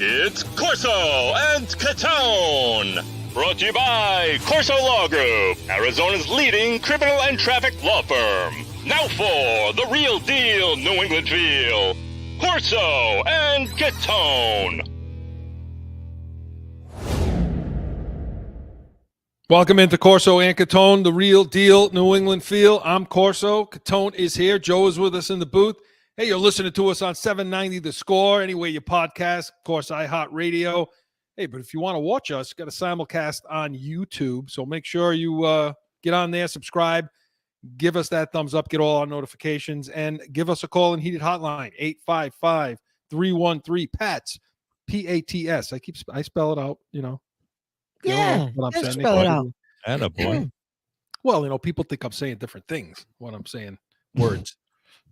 It's Corso and Catone. Brought to you by Corso Law Group, Arizona's leading criminal and traffic law firm. Now for the real deal New England feel, Corso and Catone. Welcome into Corso and Catone, the real deal New England feel. I'm Corso. Catone is here. Joe is with us in the booth. Hey, you're listening to us on 790 The Score, anyway you podcast, of course, iHeartRadio. Hey, but if you want to watch us, got a simulcast on YouTube, so make sure you get on there, subscribe, give us that thumbs up, get all our notifications, and give us a call and heated hotline, 855-313-PATS, P-A-T-S. I spell it out, you know. Yeah, what I'm saying. spell it out. Attaboy. Well, you know, people think I'm saying different things when I'm saying words.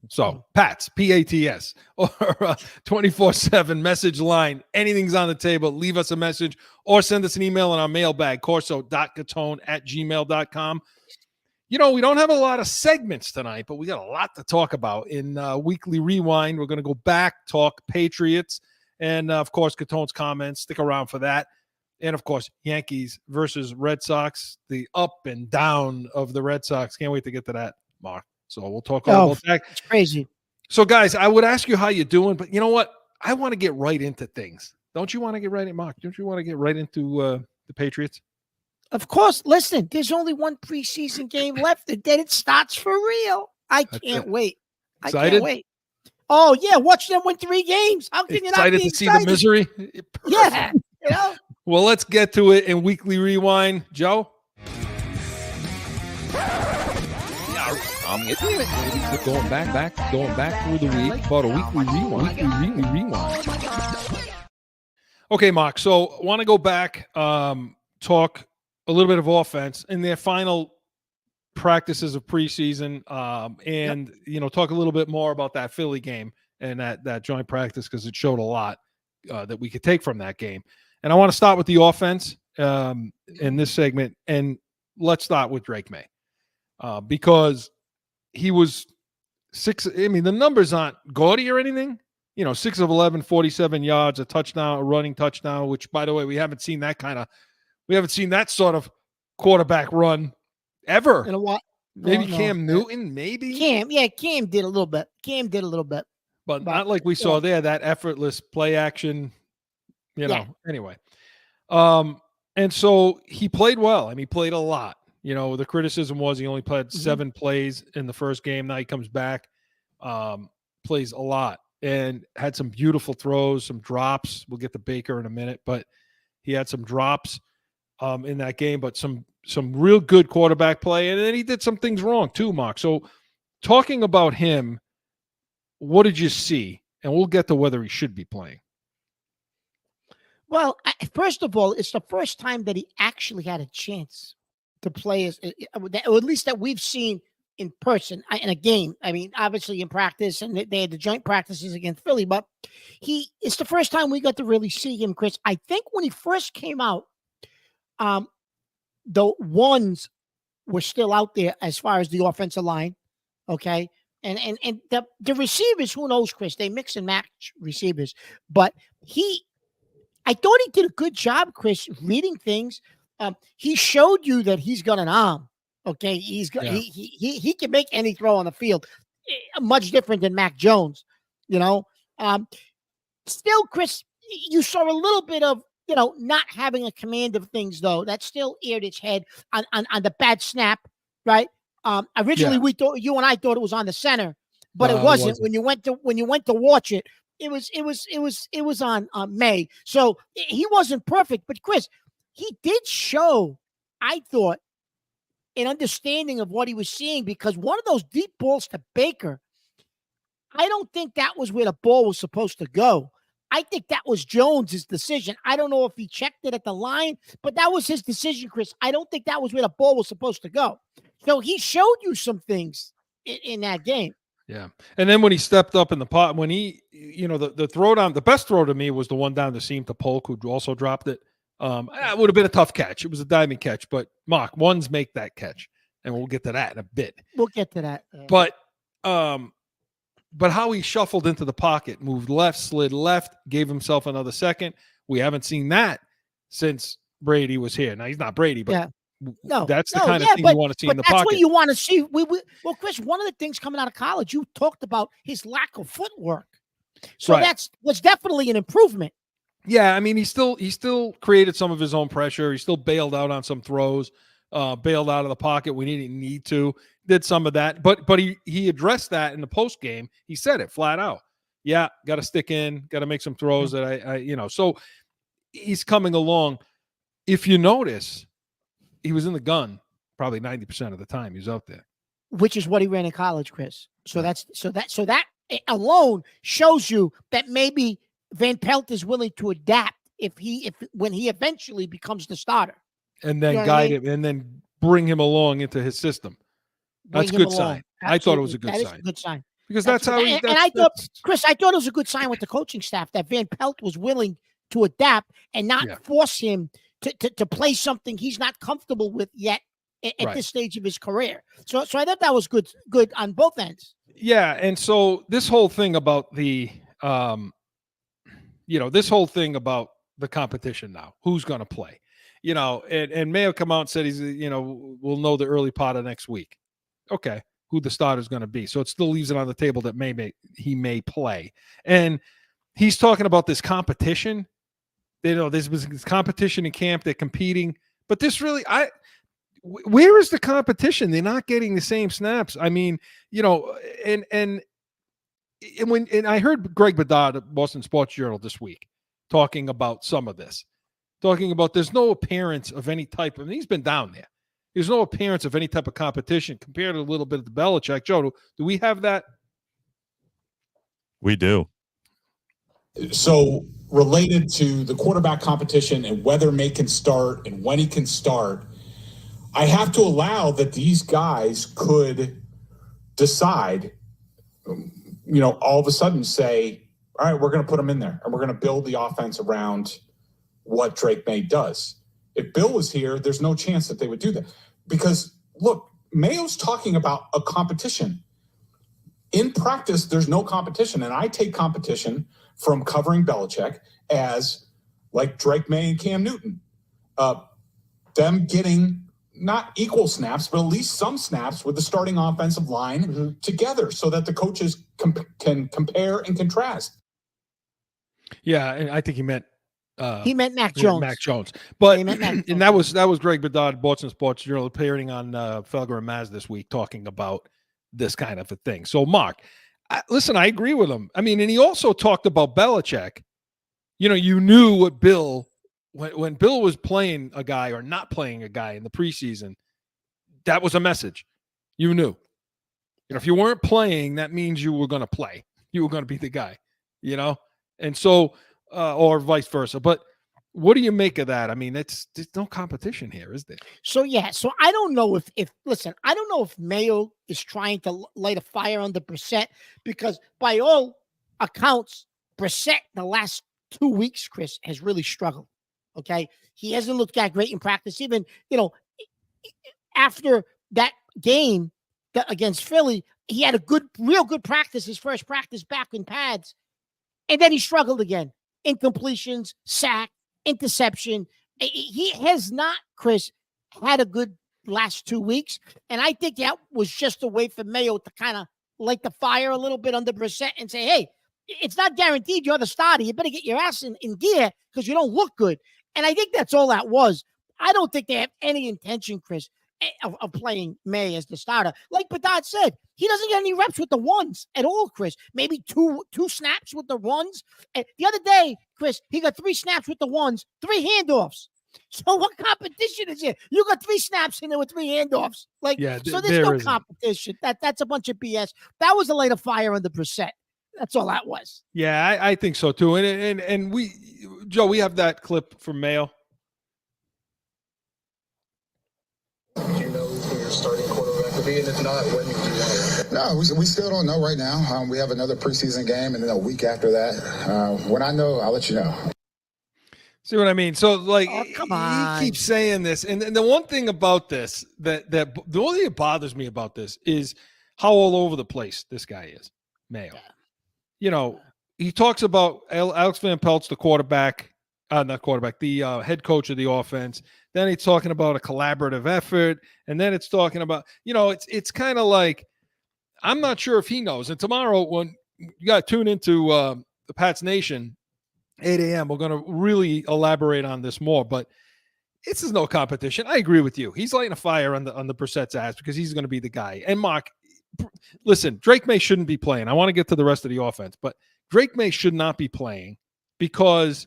So, PATS, P-A-T-S, or 24/7 message line. Anything's on the table. Leave us a message or send us an email in our mailbag, corso.catone@gmail.com. You know, we don't have a lot of segments tonight, but we got a lot to talk about. In Weekly Rewind, we're going to go back, talk Patriots, and, of course, Catone's comments. Stick around for that. And, of course, Yankees versus Red Sox, the up and down of the Red Sox. Can't wait to get to that, Mark. So we'll talk all about that. It's crazy. So, guys, I would ask you how you're doing, but you know what? I want to get right into things. Don't you want to get right in, Mark? Don't you want to get right into the Patriots? Of course. Listen, there's only one preseason game left, and then it starts for real. I can't wait. Excited? I can't wait. Oh, yeah. Watch them win 3 games. How can you not be Excited to see the misery? Yeah. You know? Well, let's get to it in Weekly Rewind. Joe? We're going back through the week, about a weekly rewind. Okay, Mark. So I want to go back, talk a little bit of offense in their final practices of preseason, and you know, talk a little bit more about that Philly game and that joint practice, because it showed a lot that we could take from that game. And I want to start with the offense in this segment, and let's start with Drake May because he was 6. I mean, the numbers aren't gaudy or anything. You know, 6 of 11, 47 yards, a touchdown, a running touchdown, which, by the way, we haven't seen that sort of quarterback run ever. In a while. Maybe Cam Newton, maybe. Cam did a little bit. But not like we saw there, that effortless play action, you know. Anyway. And so he played well. I mean, he played a lot. You know, the criticism was he only played 7 plays in the first game. Now he comes back, plays a lot, and had some beautiful throws, some drops. We'll get to Baker in a minute, but he had some drops in that game, but some real good quarterback play. And then he did some things wrong too, Mark. So talking about him, what did you see? And we'll get to whether he should be playing. Well, first of all, it's the first time that he actually had a chance to play, or at least that we've seen in person in a game. I mean, obviously in practice, and they had the joint practices against Philly, but it's the first time we got to really see him, Chris. I think when he first came out, the ones were still out there as far as the offensive line, okay? And the receivers, who knows, Chris? They mix and match receivers. But I thought he did a good job, Chris, reading things. He showed you that he's got an arm. Okay, he can make any throw on the field. Much different than Mac Jones, you know. Still, Chris, you saw a little bit of, you know, not having a command of things, though. That still aired its head on the bad snap, right? Originally, we thought, you and I thought it was on the center, but it wasn't. When you went to watch it, it was on May. So he wasn't perfect, but Chris, he did show, I thought, an understanding of what he was seeing, because one of those deep balls to Baker, I don't think that was where the ball was supposed to go. I think that was Jones's decision. I don't know if he checked it at the line, but that was his decision, Chris. I don't think that was where the ball was supposed to go. So he showed you some things in that game. Yeah. And then when he stepped up in the pot, when he, you know, the throw down, the best throw to me was the one down the seam to Polk, who also dropped it. It would have been a tough catch. It was a diamond catch, but Mark, ones make that catch, and we'll get to that in a bit. We'll get to that. But But how he shuffled into the pocket, moved left, slid left, gave himself another second. We haven't seen that since Brady was here. Now he's not Brady, but that's the kind of thing you want to see in the pocket. That's what you want to see. Well, Chris, one of the things coming out of college, you talked about his lack of footwork. So that was definitely an improvement. Yeah, I mean, he still created some of his own pressure. He still bailed out on some throws, bailed out of the pocket when he didn't need to. Did some of that, but he addressed that in the post game. He said it flat out. Yeah, got to stick in, got to make some throws that I so he's coming along. If you notice, he was in the gun probably 90% of the time. He was out there, which is what he ran in college, Chris. So that alone shows you that maybe Van Pelt is willing to adapt when he eventually becomes the starter, and then guide him and then bring him along into his system. That's a good sign. Absolutely. I thought it was a good sign. That is a good sign. Because that's how he. And I thought, Chris, I thought it was a good sign with the coaching staff that Van Pelt was willing to adapt and not force him to play something he's not comfortable with yet at this stage of his career. So I thought that was good on both ends. Yeah, and so this whole thing about the, this whole thing about the competition now, who's going to play, and Mayo come out and said he's, we'll know the early part of next week. Okay, who the starter is going to be. So it still leaves it on the table that he may play. And he's talking about this competition. There's this competition in camp. They're competing. But this really, where is the competition? They're not getting the same snaps. I mean, and I heard Greg Bedard at Boston Sports Journal this week talking about some of this, talking about there's no appearance of any type of, he's been down there. There's no appearance of any type of competition compared to a little bit of the Belichick. Joe, do we have that? We do. So related to the quarterback competition and whether May can start and when he can start, I have to allow that these guys could decide, all of a sudden say, all right, we're going to put him in there and we're going to build the offense around what Drake May does. If Bill was here, there's no chance that they would do that. Because, look, Mayo's talking about a competition. In practice, there's no competition. And I take competition from covering Belichick as like Drake May and Cam Newton. Them getting not equal snaps, but at least some snaps with the starting offensive line together so that the coaches can compare and contrast. Yeah, and I think he meant Mac Jones. Mac Jones. But and that was Greg Bedard, Boston Sports Journal, appearing on Felger and Maz this week talking about this kind of a thing. So, Mark, listen, I agree with him. I mean, and he also talked about Belichick. You knew what Bill, when Bill was playing a guy or not playing a guy in the preseason, that was a message. You knew. If you weren't playing, that means you were going to play. You were going to be the guy, And so, or vice versa. But what do you make of that? I mean, there's no competition here, is there? So I don't know if I don't know if Mayo is trying to light a fire under Brissett, because by all accounts, Brissett the last 2 weeks, Chris, has really struggled. Okay. He hasn't looked that great in practice. Even, after that game against Philly, he had a real good practice, his first practice back in pads. And then he struggled again. Incompletions, sack, interception. He has not, Chris, had a good last 2 weeks. And I think that was just a way for Mayo to kind of light the fire a little bit under Brissett and say, hey, it's not guaranteed you're the starter. You better get your ass in gear because you don't look good. And I think that's all that was. I don't think they have any intention, Chris, of playing May as the starter. Like Bedard said, he doesn't get any reps with the ones at all, Chris. Maybe two snaps with the ones. And the other day, Chris, he got 3 snaps with the ones, 3 handoffs. So what competition is it? You got 3 snaps in there with 3 handoffs. So there's no competition. That's a bunch of BS. That was a light of fire under Brissett. That's all that was. Yeah, I think so too. And we, Joe, we have that clip from Mayo. Do you know who your starting quarterback will be? And if not, when do you know? No, we still don't know right now. We have another preseason game and then a week after that. When I know, I'll let you know. See what I mean? So, come on. He keeps saying this. And the one thing about this, the only thing that bothers me about this is how all over the place this guy is. Mayo. Yeah. You know, he talks about Alex Van Pelt's the quarterback, not quarterback, the head coach of the offense. Then he's talking about a collaborative effort, and then it's talking about, you know, it's kind of like, I'm not sure if he knows. And tomorrow, when you got to tune into the Pats Nation, 8 a.m., we're going to really elaborate on this more. But this is no competition. I agree with you. He's lighting a fire on the Brissett's ass because he's going to be the guy. And Mark, listen, Drake May shouldn't be playing. I want to get to the rest of the offense, but Drake May should not be playing because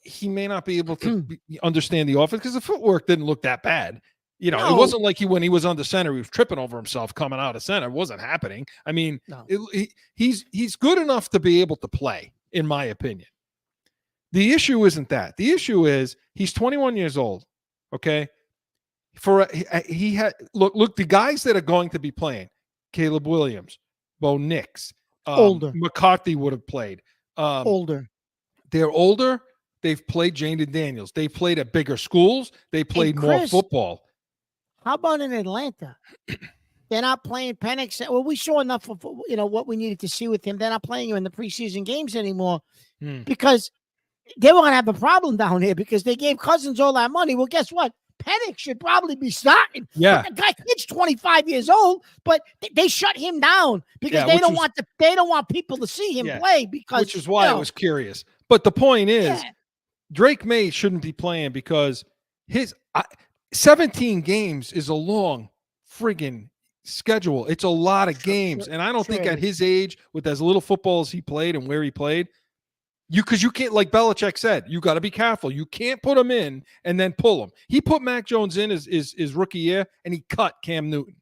he may not be able to understand the offense, because the footwork didn't look that bad. You know, No. It wasn't like when he was under center, he was tripping over himself coming out of center. It wasn't happening. I mean, No. he's good enough to be able to play, in my opinion. The issue isn't that. The issue is he's 21 years old. Okay. He had look, the guys that are going to be playing, Caleb Williams, Bo Nix, Older. McCarthy would have played. Older. They're older. They've played Jaden Daniels. They played at bigger schools. They played more Chris, football. How about in Atlanta? They're not playing Penix. Well, we saw enough of what we needed to see with him. They're not playing him in the preseason games anymore because they were going to have a problem down here because they gave Cousins all that money. Well, guess what? Penix should probably be starting. Yeah, but the kid's 25 years old, but they shut him down because they don't want people to see him play, because which is why I was curious. But the point is, Drake May shouldn't be playing because his 17 games is a long friggin' schedule. It's a lot of games, and I don't think at his age, with as little football as he played and where he played, because you can't, like Belichick said, you got to be careful. You can't put him in and then pull him. He put Mac Jones in his rookie year, and he cut Cam Newton.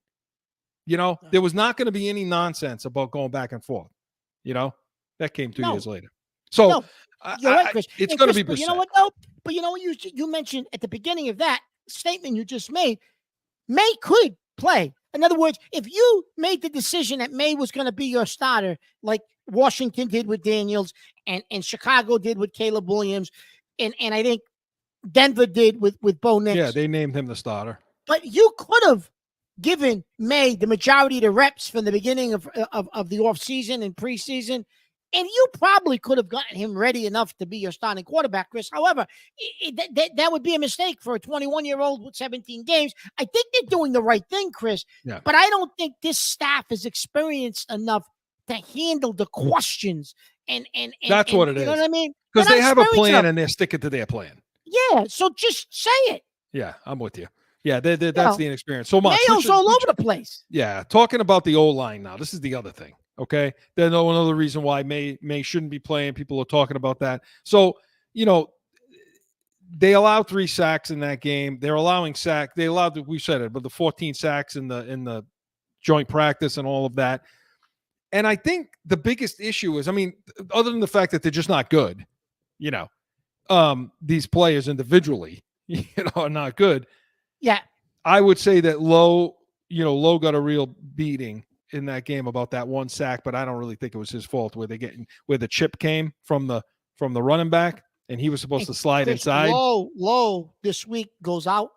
You know, there was not going to be any nonsense about going back and forth. You know, that came 2 years later. So you're right, Chris. It's going to be But you know what, though? But you know what you mentioned at the beginning of that statement you just made? May could play. In other words, if you made the decision that May was going to be your starter, like Washington did with Daniels and Chicago did with Caleb Williams, and I think Denver did with Bo Nix. Yeah, they named him the starter. But you could have given May the majority of the reps from the beginning of the offseason and preseason, and you probably could have gotten him ready enough to be your starting quarterback, Chris. However, that would be a mistake for a 21-year-old with 17 games. I think they're doing the right thing, Chris, but I don't think this staff is experienced enough to handle the questions. And that's what it is. You know what I mean? Because they have a plan and they're sticking to their plan. Yeah, so just say it. Yeah, I'm with you. Yeah, that's the inexperience. So much. Mayo's all over the place. Yeah, talking about the O-line now. This is the other thing. Okay, there's another reason why May shouldn't be playing. People are talking about that. So, you know, they allowed 3 sacks in that game. They're allowing sack. They allowed, we said it, but the 14 sacks in the joint practice and all of that. And I think the biggest issue is, I mean, other than the fact that they're just not good, you know, these players individually, you know, are not good. Yeah, I would say that Lowe got a real beating in that game about that 1 sack, but I don't really think it was his fault where the chip came from the running back and he was supposed to slide inside. Lowe this week goes out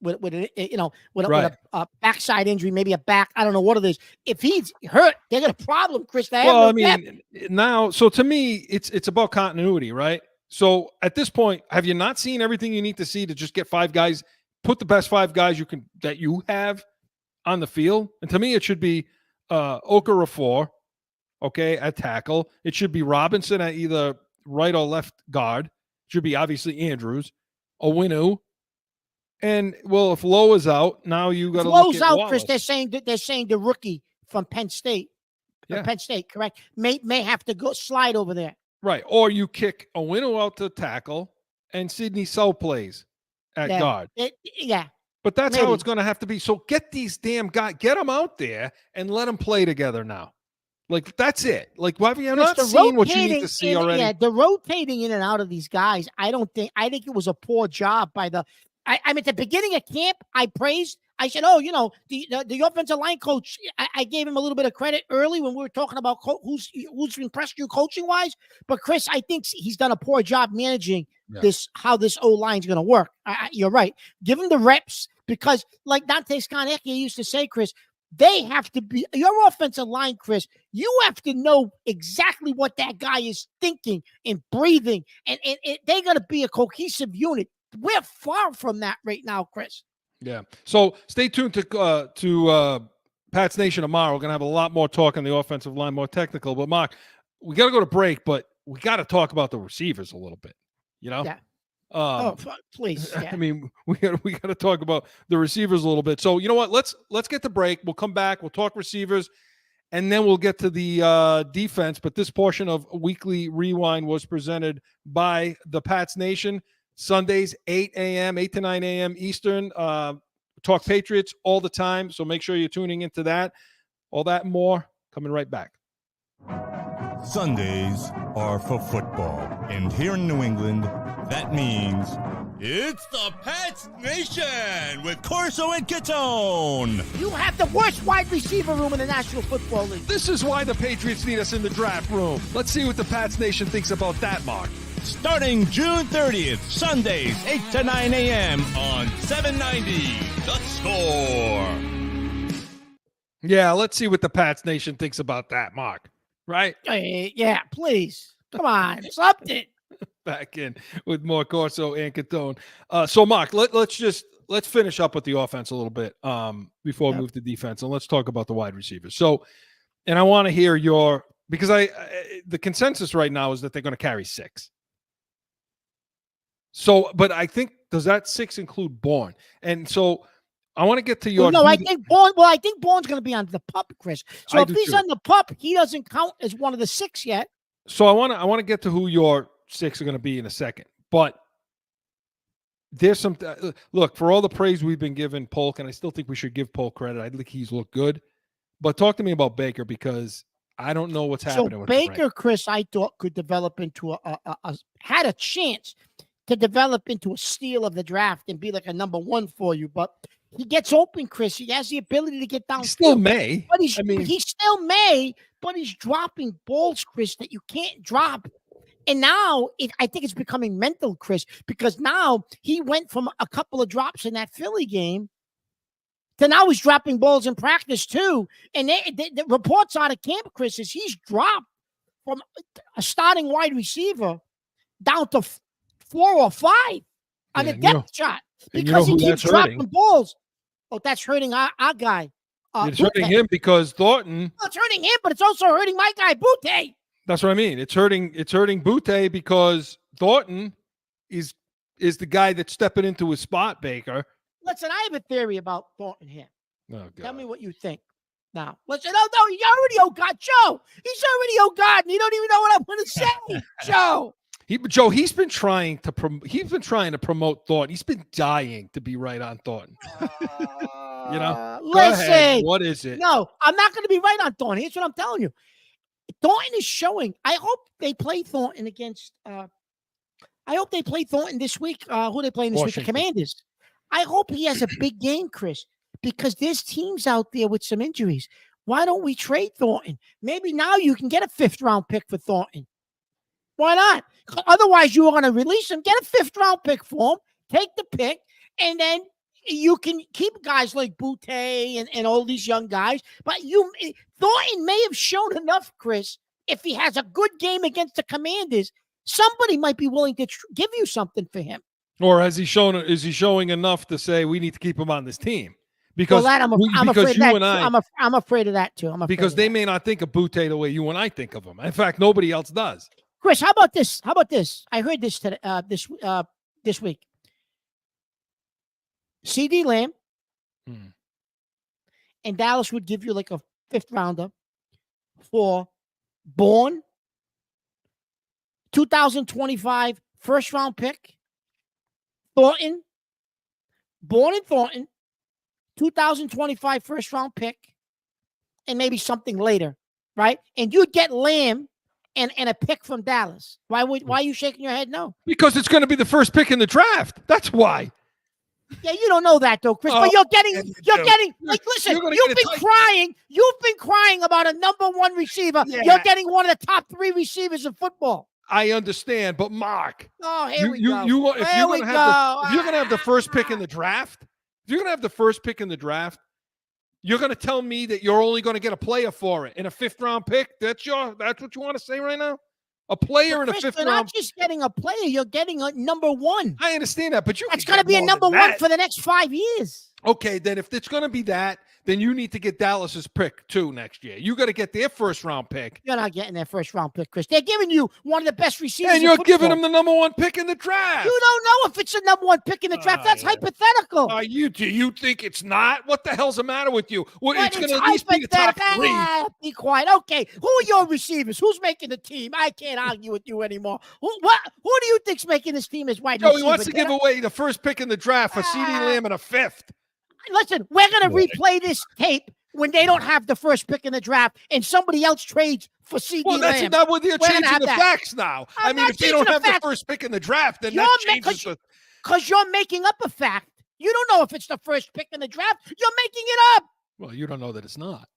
with a backside injury, maybe a back. I don't know what it is. If he's hurt, they got a problem, Chris. Now, so to me, it's about continuity, right? So at this point, have you not seen everything you need to see to just get 5 guys, put the best 5 guys that you have on the field? And to me, it should be Okafor, okay, at tackle. It should be Robinson at either right or left guard. It should be obviously Andrews, Owinu. And well, if Lowe is out, now you got to look at out, Wallace. Chris. They're saying the rookie from Penn State. Yeah. Penn State, correct? May have to go slide over there. Right. Or you kick Owinu out to tackle and Sidney Sow plays at guard. But that's how it's going to have to be. So get these damn guys, get them out there and let them play together now. Like, that's it. Like, have you not seen what you need to see already? Yeah, the rotating in and out of these guys, I think it was a poor job by I mean, at the beginning of camp, I said, the offensive line coach, I gave him a little bit of credit early when we were talking about who's impressed you coaching-wise. But, Chris, I think he's done a poor job managing how this O-line is going to work. You're right. Give him the reps because, like Dante Scarnecchia used to say, Chris, They have to be your offensive line, Chris. You have to know exactly what that guy is thinking and breathing, and they're going to be a cohesive unit. We're far from that right now, Chris. Yeah. So stay tuned to Pat's Nation tomorrow. We're going to have a lot more talk on the offensive line, more technical. But Mark, we got to go to break, but we got to talk about the receivers a little bit. You know? Yeah. Please. Yeah. I mean, we got to talk about the receivers a little bit. So you know what? Let's get the break. We'll come back. We'll talk receivers, and then we'll get to the defense. But this portion of Weekly Rewind was presented by the Pats Nation. Sundays, 8 to 9 a.m. Eastern. Talk Patriots all the time. So make sure you're tuning into that. All that and more coming right back. Sundays are for football. And here in New England, that means it's the Pats Nation with Corso and Catone. You have the worst wide receiver room in the National Football League. This is why the Patriots need us in the draft room. Let's see what the Pats Nation thinks about that, Mark. Starting June 30th, Sundays, 8 to 9 a.m. on 790 The Score. Yeah, let's see what the Pats Nation thinks about that, Mark. Right? Yeah, please. Come on. Something. Back in with more Corso and Catone. So, Mark, let's finish up with the offense a little bit before we move to defense, and let's talk about the wide receivers. So, and I want to hear because the consensus right now is that they're going to carry 6. So, but I think, does that 6 include Bourne? And so I want to get to your. No, I think Bourne. Well, I think Bourne's going to be on the pup, Chris. So if he's on the pup, he doesn't count as one of the 6 yet. So I want to get to who your 6 are going to be in a second. But there's some look, for all the praise we've been giving Polk, and I still think we should give Polk credit. I think he's looked good. But talk to me about Baker, because I don't know what's happening. So with Baker, Chris, I thought could develop into had a chance to develop into a steal of the draft and be like a number 1 for you. But he gets open, Chris. He has the ability to get down. He still may. But he still may, but he's dropping balls, Chris, that you can't drop. And now I think it's becoming mental, Chris, because now he went from a couple of drops in that Philly game to now he's dropping balls in practice too. And the reports out of camp, Chris, is he's dropped from a starting wide receiver down to 4 or 5 on a depth shot because he keeps dropping balls. Oh, that's hurting our guy. It's hurting him because Thornton. Well, it's hurting him, but it's also hurting my guy, Butte. That's what I mean. It's hurting Butte because Thornton is the guy that's stepping into his spot, Baker. Listen, I have a theory about Thornton here. Oh, God. Tell me what you think. Now, listen, no, he's already God, Joe. He's already God, and you don't even know what I'm going to say, Joe. Joe, he's been trying to promote Thornton. He's been dying to be right on Thornton. Listen, go ahead. What is it? No, I'm not going to be right on Thornton. Here's what I'm telling you. Thornton is showing. I hope they play Thornton against. I hope they play Thornton this week. Who are they playing this week? The Commanders. I hope he has a big game, Chris, because there's teams out there with some injuries. Why don't we trade Thornton? Maybe now you can get a 5th-round pick for Thornton. Why not? Otherwise, you are going to release him, get a 5th-round pick for him, take the pick, and then you can keep guys like Butte and all these young guys. But Thornton may have shown enough, Chris. If he has a good game against the Commanders, somebody might be willing to give you something for him. Or is he showing enough to say we need to keep him on this team? Because I'm afraid of that. I'm afraid of that too. Because they may not think of Butte the way you and I think of him. In fact, nobody else does. Chris, how about this? I heard this today, this week. CD Lamb and Dallas would give you like a 5th rounder for Bourne, 2025 1st-round pick, Thornton, Bourne and Thornton, 2025 1st-round pick, and maybe something later, right? And you'd get Lamb and a pick from Dallas. Why are you shaking your head? No, because it's going to be the first pick in the draft. That's why. Yeah, you don't know that though, Chris. But you're getting like, listen, you've been crying about a number 1 receiver. Yeah. You're getting one of the top 3 receivers in football. I understand, but Mark. Oh, here we go. If you're going to have the first pick in the draft, You're going to tell me that you're only going to get a player for it in a 5th round pick? That's what you want to say right now? A player in a 5th You're round. not just getting a player, you're getting a number 1. I understand that, but That's going to be a number 1 for the next 5 years. Okay, then if it's going to be that, then you need to get Dallas's pick too next year. You got to get their 1st round pick. You're not getting their 1st round pick, Chris. They're giving you one of the best receivers. And you're giving them the number 1 pick in the draft. You don't know if it's a number 1 pick in the draft. That's hypothetical. Do you think it's not? What the hell's the matter with you? Well, But it's going to at least be the top 3. Be quiet. Okay, who are your receivers? Who's making the team? I can't argue with you anymore. Who do you think's making this team as wide receiver? He wants to give away the 1st pick in the draft for CeeDee Lamb and a 5th. Listen, we're going to replay this tape when they don't have the 1st pick in the draft and somebody else trades for CeeDee Lamb. Well, that's not what they're changing the facts now. I mean, if they don't have the 1st pick in the draft, then that changes the... Because you're making up a fact. You don't know if it's the 1st pick in the draft. You're making it up. Well, you don't know that it's not.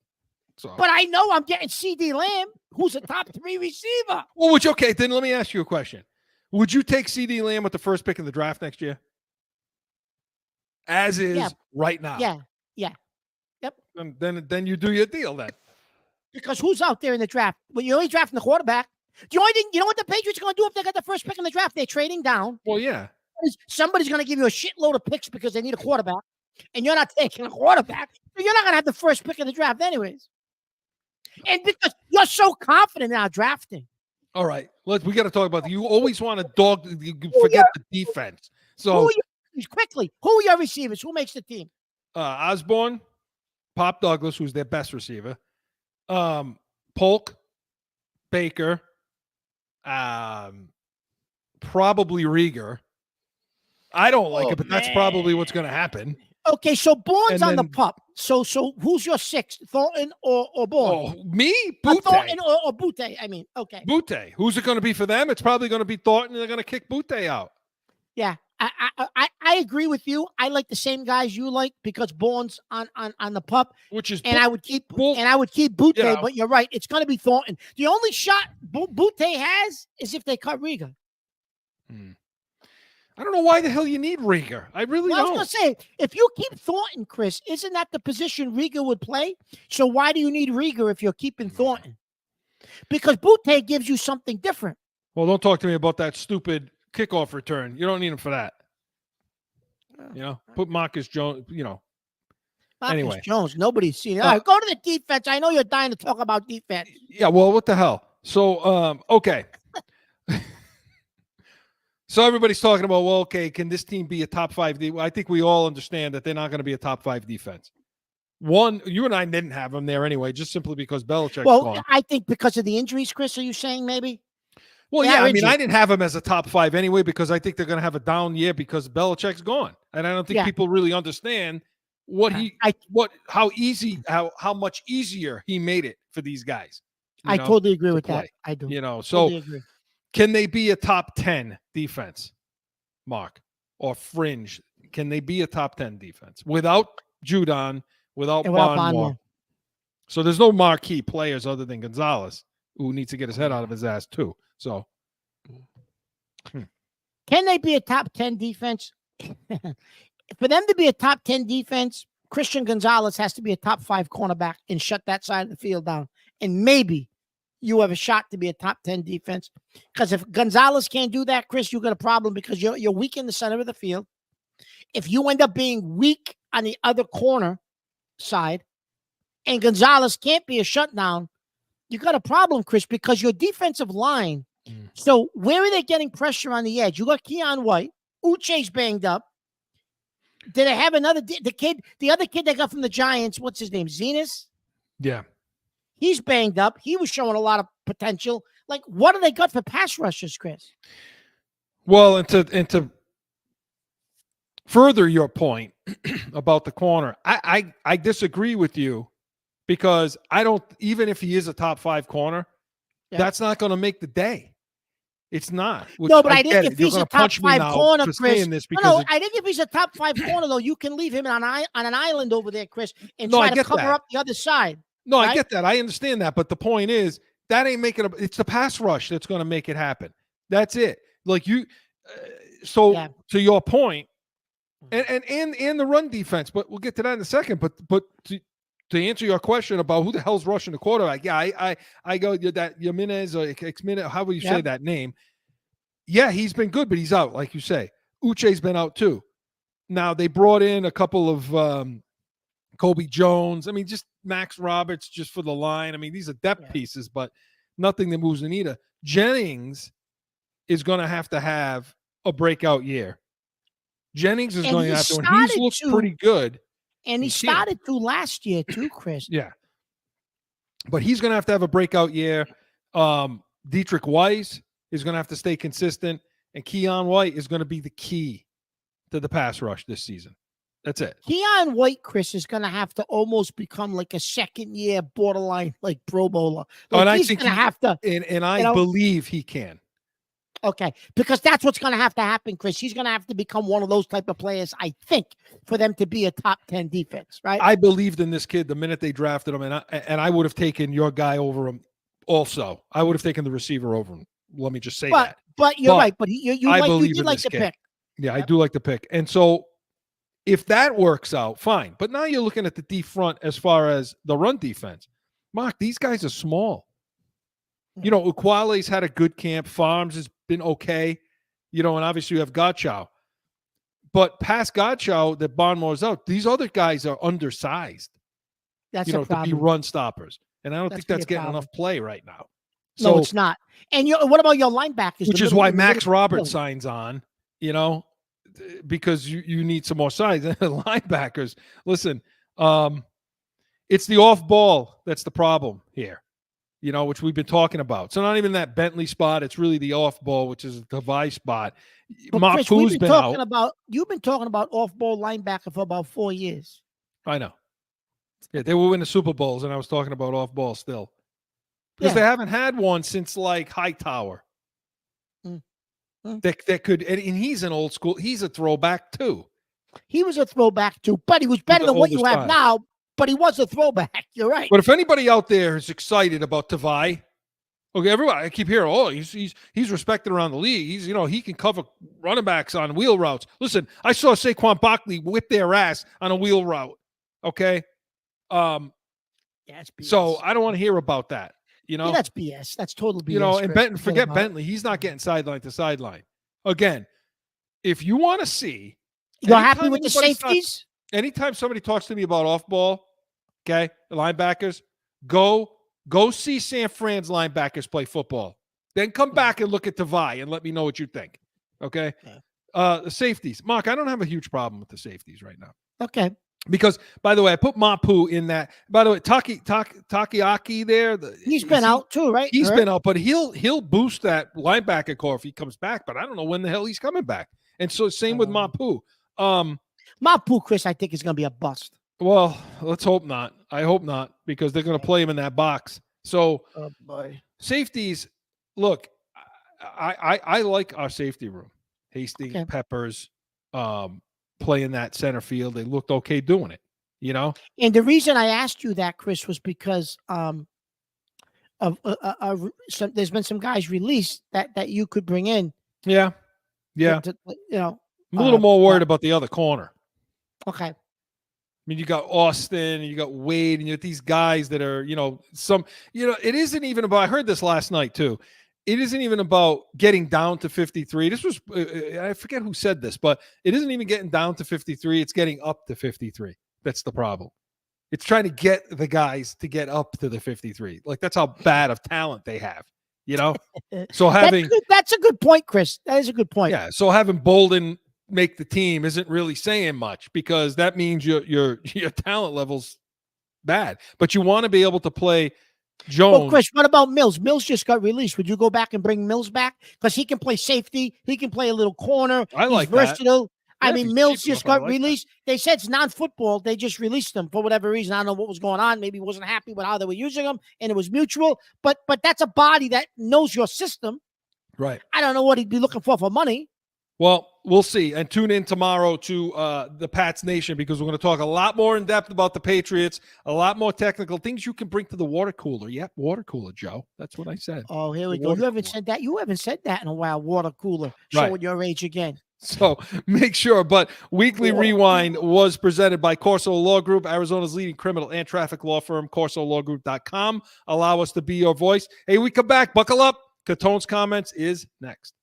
So. But I know I'm getting CeeDee Lamb, who's a top 3 receiver. Well, then let me ask you a question. Would you take CeeDee Lamb with the 1st pick in the draft next year? As is right now. Yeah. Yep. And then you do your deal then. Because who's out there in the draft? Well, you're only drafting the quarterback. The only thing, you know what the Patriots are going to do if they got the 1st pick in the draft? They're trading down. Well, yeah. Somebody's going to give you a shitload of picks because they need a quarterback, and you're not taking a quarterback. So you're not going to have the 1st pick in the draft anyways. And because you're so confident in our drafting. All right. We got to talk about you always want to forget the defense. So quickly, who are your receivers? Who makes the team? Osborne, Pop Douglas, who's their best receiver. Polk, Baker, probably Rieger. I don't like it, but that's probably what's going to happen. Okay, so Bourne's on the pup. So who's your 6th, Thornton or Bourne? Oh, me? Butte. Thornton or Butte, I mean. Okay. Butte. Who's it going to be for them? It's probably going to be Thornton, and they're going to kick Butte out. Yeah, I agree with you. I like the same guys you like because Bourne's on the pup, which is I would keep Butte. Yeah. But you're right; it's going to be Thornton. The only shot Butte has is if they cut Rieger. I don't know why the hell you need Rieger. I really don't. I was going to say, if you keep Thornton, Chris, isn't that the position Rieger would play? So why do you need Rieger if you're keeping Thornton? Because Butte gives you something different. Well, don't talk to me about that stupid kickoff return. You don't need him for that. Put Marcus Jones, Marcus Jones, nobody's seen it. All right, go to the defense. I know you're dying to talk about defense. Yeah, well, what the hell? So, okay. So everybody's talking about, well, okay, can this team be a top 5? I think we all understand that they're not going to be a top 5 defense. One, you and I didn't have them there anyway, just simply because Belichick's gone. I think because of the injuries, Chris, are you saying maybe? Well, yeah, I mean, I didn't have them as a top 5 anyway because I think they're going to have a down year because Belichick's gone. And I don't think people really understand how much easier he made it for these guys. I totally agree with that. I do. Totally agree. Can they be a top 10 defense, Mark, or fringe? Can they be a top 10 defense without Judon, without Barnmore? So there's no marquee players other than Gonzalez who needs to get his head out of his ass too. So can they be a top 10 defense? For them to be a top 10 defense, Christian Gonzalez has to be a top 5 cornerback and shut that side of the field down. And maybe you have a shot to be a top 10 defense. Because if Gonzalez can't do that, Chris, you got a problem because you're weak in the center of the field. If you end up being weak on the other corner side and Gonzalez can't be a shutdown, you got a problem, Chris, because your defensive line. So where are they getting pressure on the edge? You got Keon White. Uche's banged up. Did they have the other kid they got from the Giants? What's his name? Zenas? Yeah. He's banged up. He was showing a lot of potential. Like, what do they got for pass rushers, Chris? Well, and to further your point about the corner, I disagree with you because even if he is a top 5 corner, that's not going to make the day. It's not. No, but I think if he's a top 5 corner, Chris. I think if he's a top 5 corner, though, you can leave him on an island over there, Chris, and try to cover up the other side. No, right? I get that. I understand that. But the point is, that ain't making it's the pass rush that's going to make it happen. That's it. Like to your point, and the run defense, but we'll get to that in a second. But to answer your question about who the hell's rushing the quarterback, yeah, I go that Jimenez or Jimenez, how would you say that name? Yeah, he's been good, but he's out, like you say. Uche's been out too. Now they brought in a couple of Kobe Jones. I mean, just Max Roberts just for the line. I mean, these are depth pieces, but nothing that moves the needle. Jennings is going to have a breakout year. Jennings is going to have to, and he's looked pretty good. And he started to last year too, Chris. Yeah. But he's going to have a breakout year. Dietrich Weiss is going to have to stay consistent, and Keon White is going to be the key to the pass rush this season. That's it. Keon White, Chris, is going to have to almost become like a second-year borderline, like Pro Bowler. Like he's going to have to. And I believe he can. Okay, because that's what's going to have to happen, Chris. He's going to have to become one of those type of players, I think, for them to be a top 10 defense, right? I believed in this kid the minute they drafted him, and I would have taken your guy over him also. I would have taken the receiver over him. Let me just say that. But you're right. But you did like the pick. Yeah, I do like the pick. And so if that works out, fine. But now you're looking at the D front as far as the run defense. Mark, these guys are small. You know, Ukwale's had a good camp. Farms has been okay. You know, and obviously you have Godchow. But past Godchow that Barnmore's out, these other guys are undersized. That's to be run stoppers. And I don't think that's getting enough play right now. So, no, it's not. And what about your linebackers? Which is why Max Roberts signs on, you know, because you need some more size. And linebackers, listen, it's the off ball that's the problem here, you know, which we've been talking about. So not even that Bentley spot. It's really the off ball, which is the Device spot. Mapu's been out. You've been talking about off ball linebacker for about 4 years. I know. Yeah, they will win the Super Bowls, and I was talking about off ball still. Because they haven't had one since like Hightower. That could, and he's an old school. He's a throwback too. He was a throwback too, but he was better than what you have now. But he was a throwback. You're right. But if anybody out there is excited about Tavai, okay, everybody, I keep hearing, he's respected around the league. He's, you know, he can cover running backs on wheel routes. Listen, I saw Saquon Barkley whip their ass on a wheel route. Okay, so I don't want to hear about that. You know, that's BS. That's total BS. You know, and forget Bentley. He's not getting sideline to sideline. Again, if you want to see, you're happy with the safeties. Anytime somebody talks to me about off ball, okay, the linebackers, go see San Fran's linebackers play football. Then come back and look at Tavai and let me know what you think. Okay, the safeties, Mark. I don't have a huge problem with the safeties right now. Okay. Because, by the way, I put Mapu in that. By the way, Takiaki there. He's been out too, right? He's been out, but he'll boost that linebacker core if he comes back. But I don't know when the hell he's coming back. And so same with Mapu. Mapu, Chris, I think is going to be a bust. Well, let's hope not. I hope not, because they're going to play him in that box. So safeties, look, I like our safety room. Hastings, Peppers, playing that center field. They looked okay doing it, you know? And the reason I asked you that, Chris, was because there's been some guys released that you could bring in. Yeah. You know, I'm a little more worried about the other corner. Okay. I mean, you got Austin, you got Wade, and you got these guys that are, you know, it isn't even about, I heard this last night too. It isn't even about getting down to 53. This was, I forget who said this, but it isn't even getting down to 53. It's getting up to 53. That's the problem. It's trying to get the guys to get up to the 53. Like, that's how bad of talent they have, you know? So that's a good point, Chris. That is a good point. Yeah. So having Bolden make the team isn't really saying much, because that means your talent level's bad. But you want to be able to play Jones. Well, Chris, what about Mills? Mills just got released. Would you go back and bring Mills back? Because he can play safety. He can play a little corner. He's versatile. Yeah, I mean, Mills just got released. They said it's non-football. They just released him for whatever reason. I don't know what was going on. Maybe he wasn't happy with how they were using him, and it was mutual. But that's a body that knows your system. Right. I don't know what he'd be looking for money. Well, we'll see. And tune in tomorrow to the Pats Nation, because we're going to talk a lot more in depth about the Patriots, a lot more technical things you can bring to the water cooler. Yep, water cooler, Joe. That's what I said. Oh, here we go. You haven't said that. You haven't said that in a while. Water cooler. Showing your age again. So make sure. But Weekly Rewind was presented by Corso Law Group, Arizona's leading criminal and traffic law firm, corsolawgroup.com. Allow us to be your voice. Hey, we come back. Buckle up. Catone's Comments is next.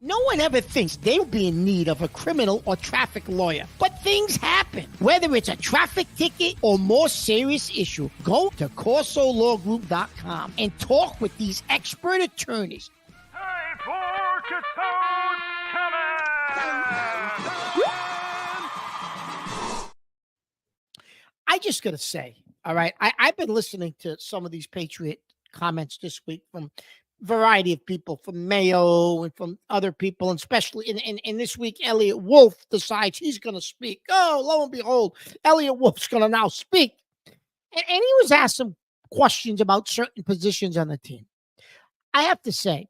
No one ever thinks they'll be in need of a criminal or traffic lawyer, but things happen. Whether it's a traffic ticket or more serious issue, go to corsolawgroup.com and talk with these expert attorneys. Time for Catone's Comments! I just got to say, all right, I've been listening to some of these Patriot comments this week from variety of people, from Mayo and from other people, and especially in this week, Elliot Wolfe decides he's going to speak. Oh, lo and behold, Elliot Wolfe's going to now speak. And he was asked some questions about certain positions on the team. I have to say,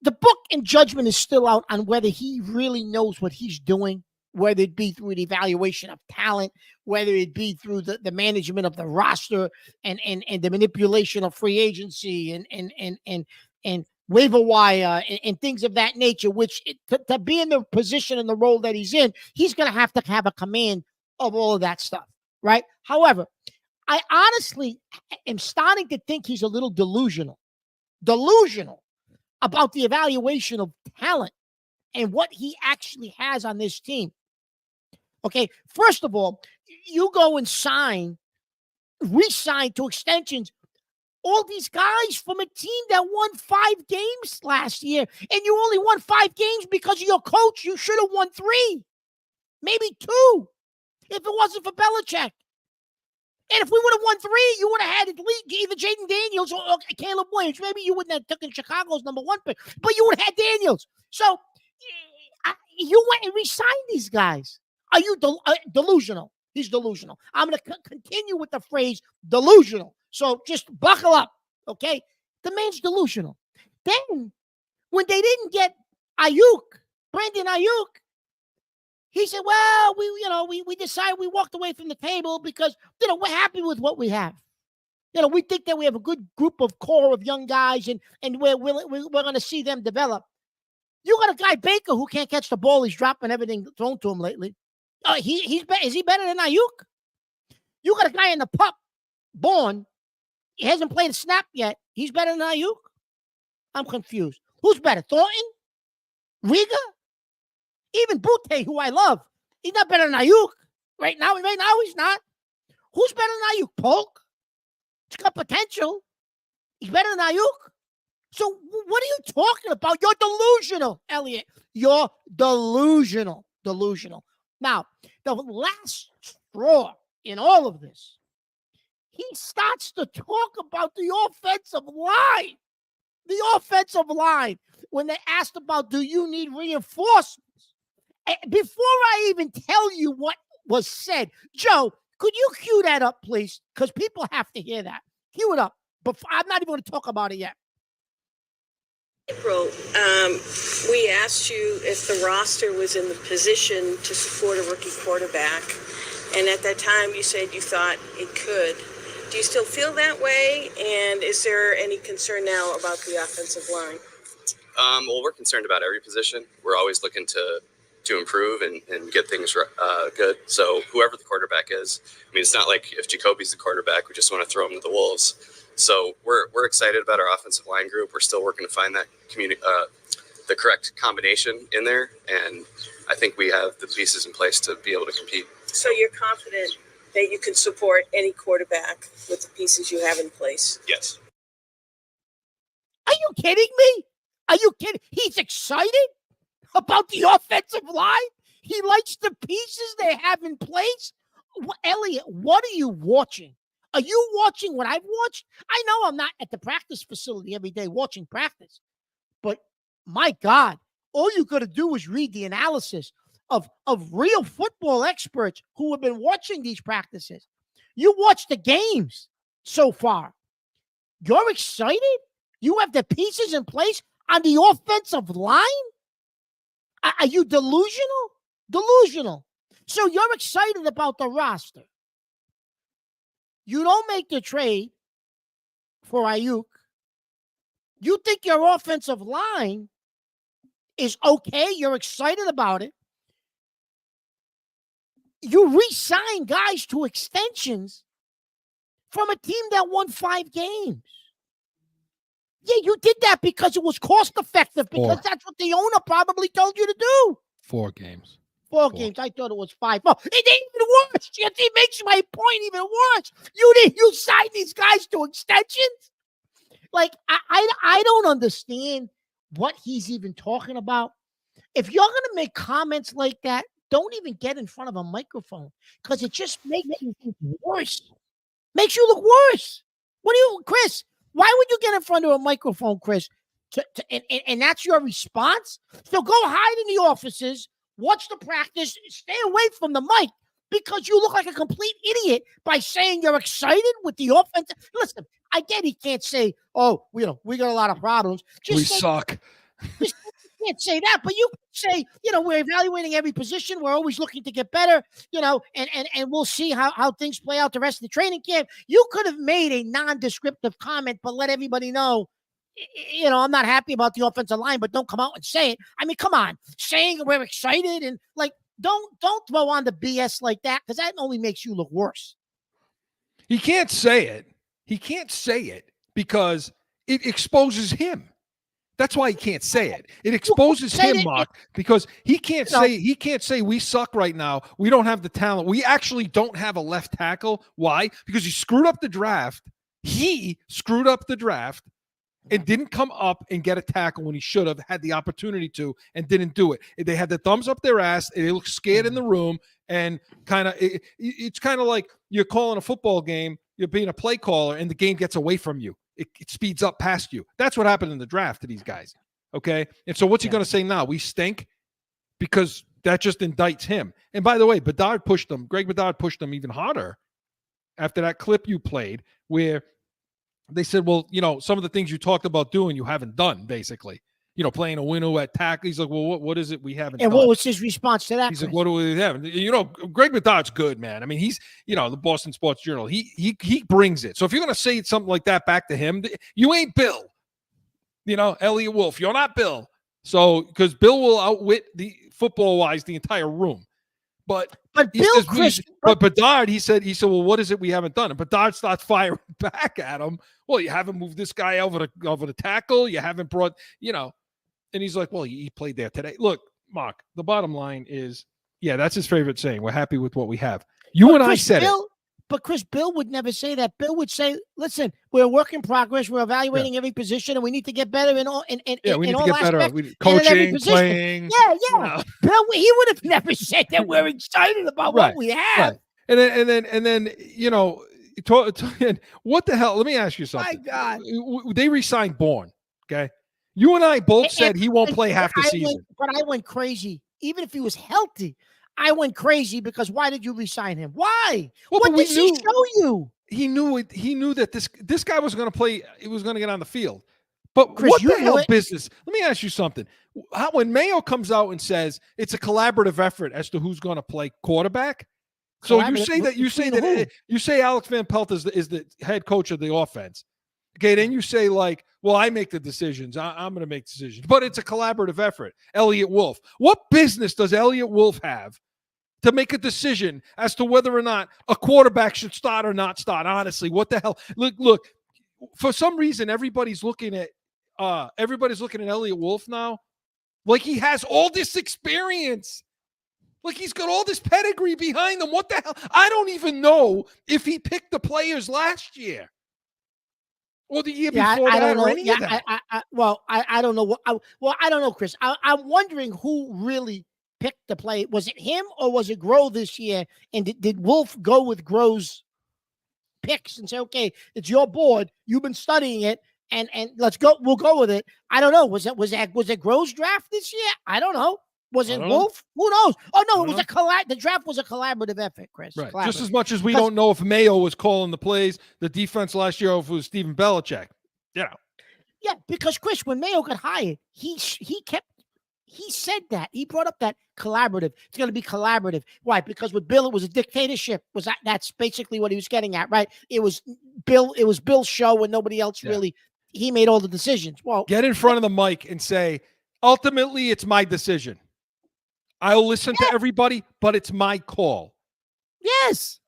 the book and judgment is still out on whether he really knows what he's doing, whether it be through the evaluation of talent, whether it be through the management of the roster and the manipulation of free agency and waiver wire and things of that nature, which to be in the position and the role that he's in, he's going to have a command of all of that stuff, right? However, I honestly am starting to think he's a little delusional about the evaluation of talent and what he actually has on this team. Okay, first of all, you go and re-sign to extensions all these guys from a team that won 5 games last year, and you only won 5 games because of your coach. You should have won 3, maybe 2, if it wasn't for Belichick. And if we would have won 3, you would have had at least either Jaden Daniels or Caleb Williams. Maybe you wouldn't have taken Chicago's number 1 pick, but you would have had Daniels. So you went and re-signed these guys. Are you delusional? He's delusional. I'm going to continue with the phrase delusional. So just buckle up, okay? The man's delusional. Then, when they didn't get Brandon Ayuk, he said, well, we decided we walked away from the table because, we're happy with what we have. We think that we have a good core of young guys, and we're going to see them develop. You got a guy, Baker, who can't catch the ball. He's dropping everything thrown to him lately. Is he better than Ayuk? You got a guy in the pup, Bourne. He hasn't played a snap yet. He's better than Ayuk? I'm confused. Who's better, Thornton? Riga? Even Butte, who I love. He's not better than Ayuk. Right now he's not. Who's better than Ayuk? Polk? He's got potential. He's better than Ayuk. So what are you talking about? You're delusional, Elliot. You're delusional. Now, the last straw in all of this, he starts to talk about the offensive line. The offensive line, when they asked about, do you need reinforcements? Before I even tell you what was said, Joe, could you cue that up, please? Because people have to hear that. Cue it up. I'm not even going to talk about it yet. April, we asked you if the roster was in the position to support a rookie quarterback, and at that time you said you thought it could. Do you still feel that way, and is there any concern now about the offensive line? Well, we're concerned about every position. We're always looking to improve and get things good. So whoever the quarterback is, it's not like if Jacoby's the quarterback, we just want to throw him to the wolves. So we're excited about our offensive line group. We're still working to find that the correct combination in there, and I think we have the pieces in place to be able to compete. So you're confident that you can support any quarterback with the pieces you have in place? Yes. Are you kidding me? Are you kidding? He's excited about the offensive line. He likes the pieces they have in place. Elliot, what are you watching? Are you watching what I've watched? I know I'm not at the practice facility every day watching practice, but my God, all you got to do is read the analysis of real football experts who have been watching these practices. You watch the games so far. You're excited? You have the pieces in place on the offensive line? Are you delusional? Delusional. So you're excited about the roster. You don't make the trade for Ayuk. You think your offensive line is okay. You're excited about it. You re-sign guys to extensions from a team that won 5 games. Yeah, you did that because it was cost effective, because that's what the owner probably told you to do. 4 games. 4 games. I thought it was 5. Oh, it ain't even worse. It makes my point even worse. You signed these guys to extensions? Like, I don't understand what he's even talking about. If you're going to make comments like that, don't even get in front of a microphone, because it just makes you look worse. Makes you look worse. Chris, why would you get in front of a microphone, Chris? And that's your response? So go hide in the offices, watch the practice, stay away from the mic, because you look like a complete idiot by saying you're excited with the offense. Listen, I get he can't say, oh, we got a lot of problems. We suck. Just can't say that, but you can say, we're evaluating every position. We're always looking to get better, and we'll see how things play out the rest of the training camp. You could have made a non-descriptive comment, but let everybody know, I'm not happy about the offensive line, but don't come out and say it. I mean, come on, saying we're excited and don't throw on the BS like that, because that only makes you look worse. He can't say it. He can't say it because it exposes him. That's why he can't say it. It exposes him, Mark, because he can't say we suck right now. We don't have the talent. We actually don't have a left tackle. Why? Because he screwed up the draft. He screwed up the draft and didn't come up and get a tackle when he should have had the opportunity to, and didn't do it. They had the thumbs up their ass. And they looked scared in the room, and it's kind of like you're calling a football game. You're being a play caller, and the game gets away from you. It speeds up past you. That's what happened in the draft to these guys. Okay. And so what's he going to say now? We stink, because that just indicts him. And by the way, Greg Bedard pushed them even harder after that clip you played, where they said, well, some of the things you talked about doing, you haven't done, basically. Playing a winnow at tackle. He's like, well, what is it we haven't done? And what was his response to that? He's like, what do we have? Greg Bedard's good, man. I mean, he's, the Boston Sports Journal. He brings it. So if you're going to say something like that back to him, you ain't Bill. Elliot Wolfe. You're not Bill. So, because Bill will outwit the football-wise the entire room. But Bedard, he said, well, what is it we haven't done? And Bedard starts firing back at him. Well, you haven't moved this guy over the tackle. You haven't brought, and he's like, well, he played there today. Look, Mark, the bottom line is, that's his favorite saying. We're happy with what we have. I said it. But Chris, Bill would never say that. Bill would say, listen, we're a work in progress. We're evaluating every position, and we need to get better in all aspects. Coaching, playing. Yeah. Bill, he would have never said that we're excited about what we have. Right. And then what the hell? Let me ask you something. My God. They re-signed Bourne, okay? You and I both said he won't play half the season. But I went crazy. Even if he was healthy, I went crazy, because why did you re-sign him? Why? Well, what did he show you? He knew it. He knew that this guy was going to play. He was going to get on the field. But Chris, what the hell business? Let me ask you something. When Mayo comes out and says it's a collaborative effort as to who's going to play quarterback, so you say Alex Van Pelt is the head coach of the offense. Okay, then you say well, I make the decisions. I'm going to make decisions, but it's a collaborative effort. Elliot Wolfe. What business does Elliot Wolfe have to make a decision as to whether or not a quarterback should start or not start? Honestly, what the hell? Look. For some reason, everybody's looking at Elliot Wolfe now, like he has all this experience, like he's got all this pedigree behind him. What the hell? I don't even know if he picked the players last year or the year before that, or any of that. I don't know. I don't know, Chris. I'm wondering who really picked the play. Was it him or was it Groh this year? And did Wolf go with Groh's picks and say, okay, it's your board. You've been studying it, and let's go. We'll go with it. I don't know. Was it Groh's draft this year? I don't know. Was it Wolf? Who knows? Oh no, it was the draft was a collaborative effort, Chris. Right. Just as much as we don't know if Mayo was calling the plays, the defense last year, or if it was Stephen Belichick. Yeah, because Chris, when Mayo got hired, he said that. He brought up that collaborative. It's going to be collaborative. Why? Because with Bill, it was a dictatorship. That's basically what he was getting at, right? It was Bill's show and nobody else really. He made all the decisions. Well, get in front of the mic and say, Ultimately, it's my decision. I'll listen to everybody, but it's my call. Yes.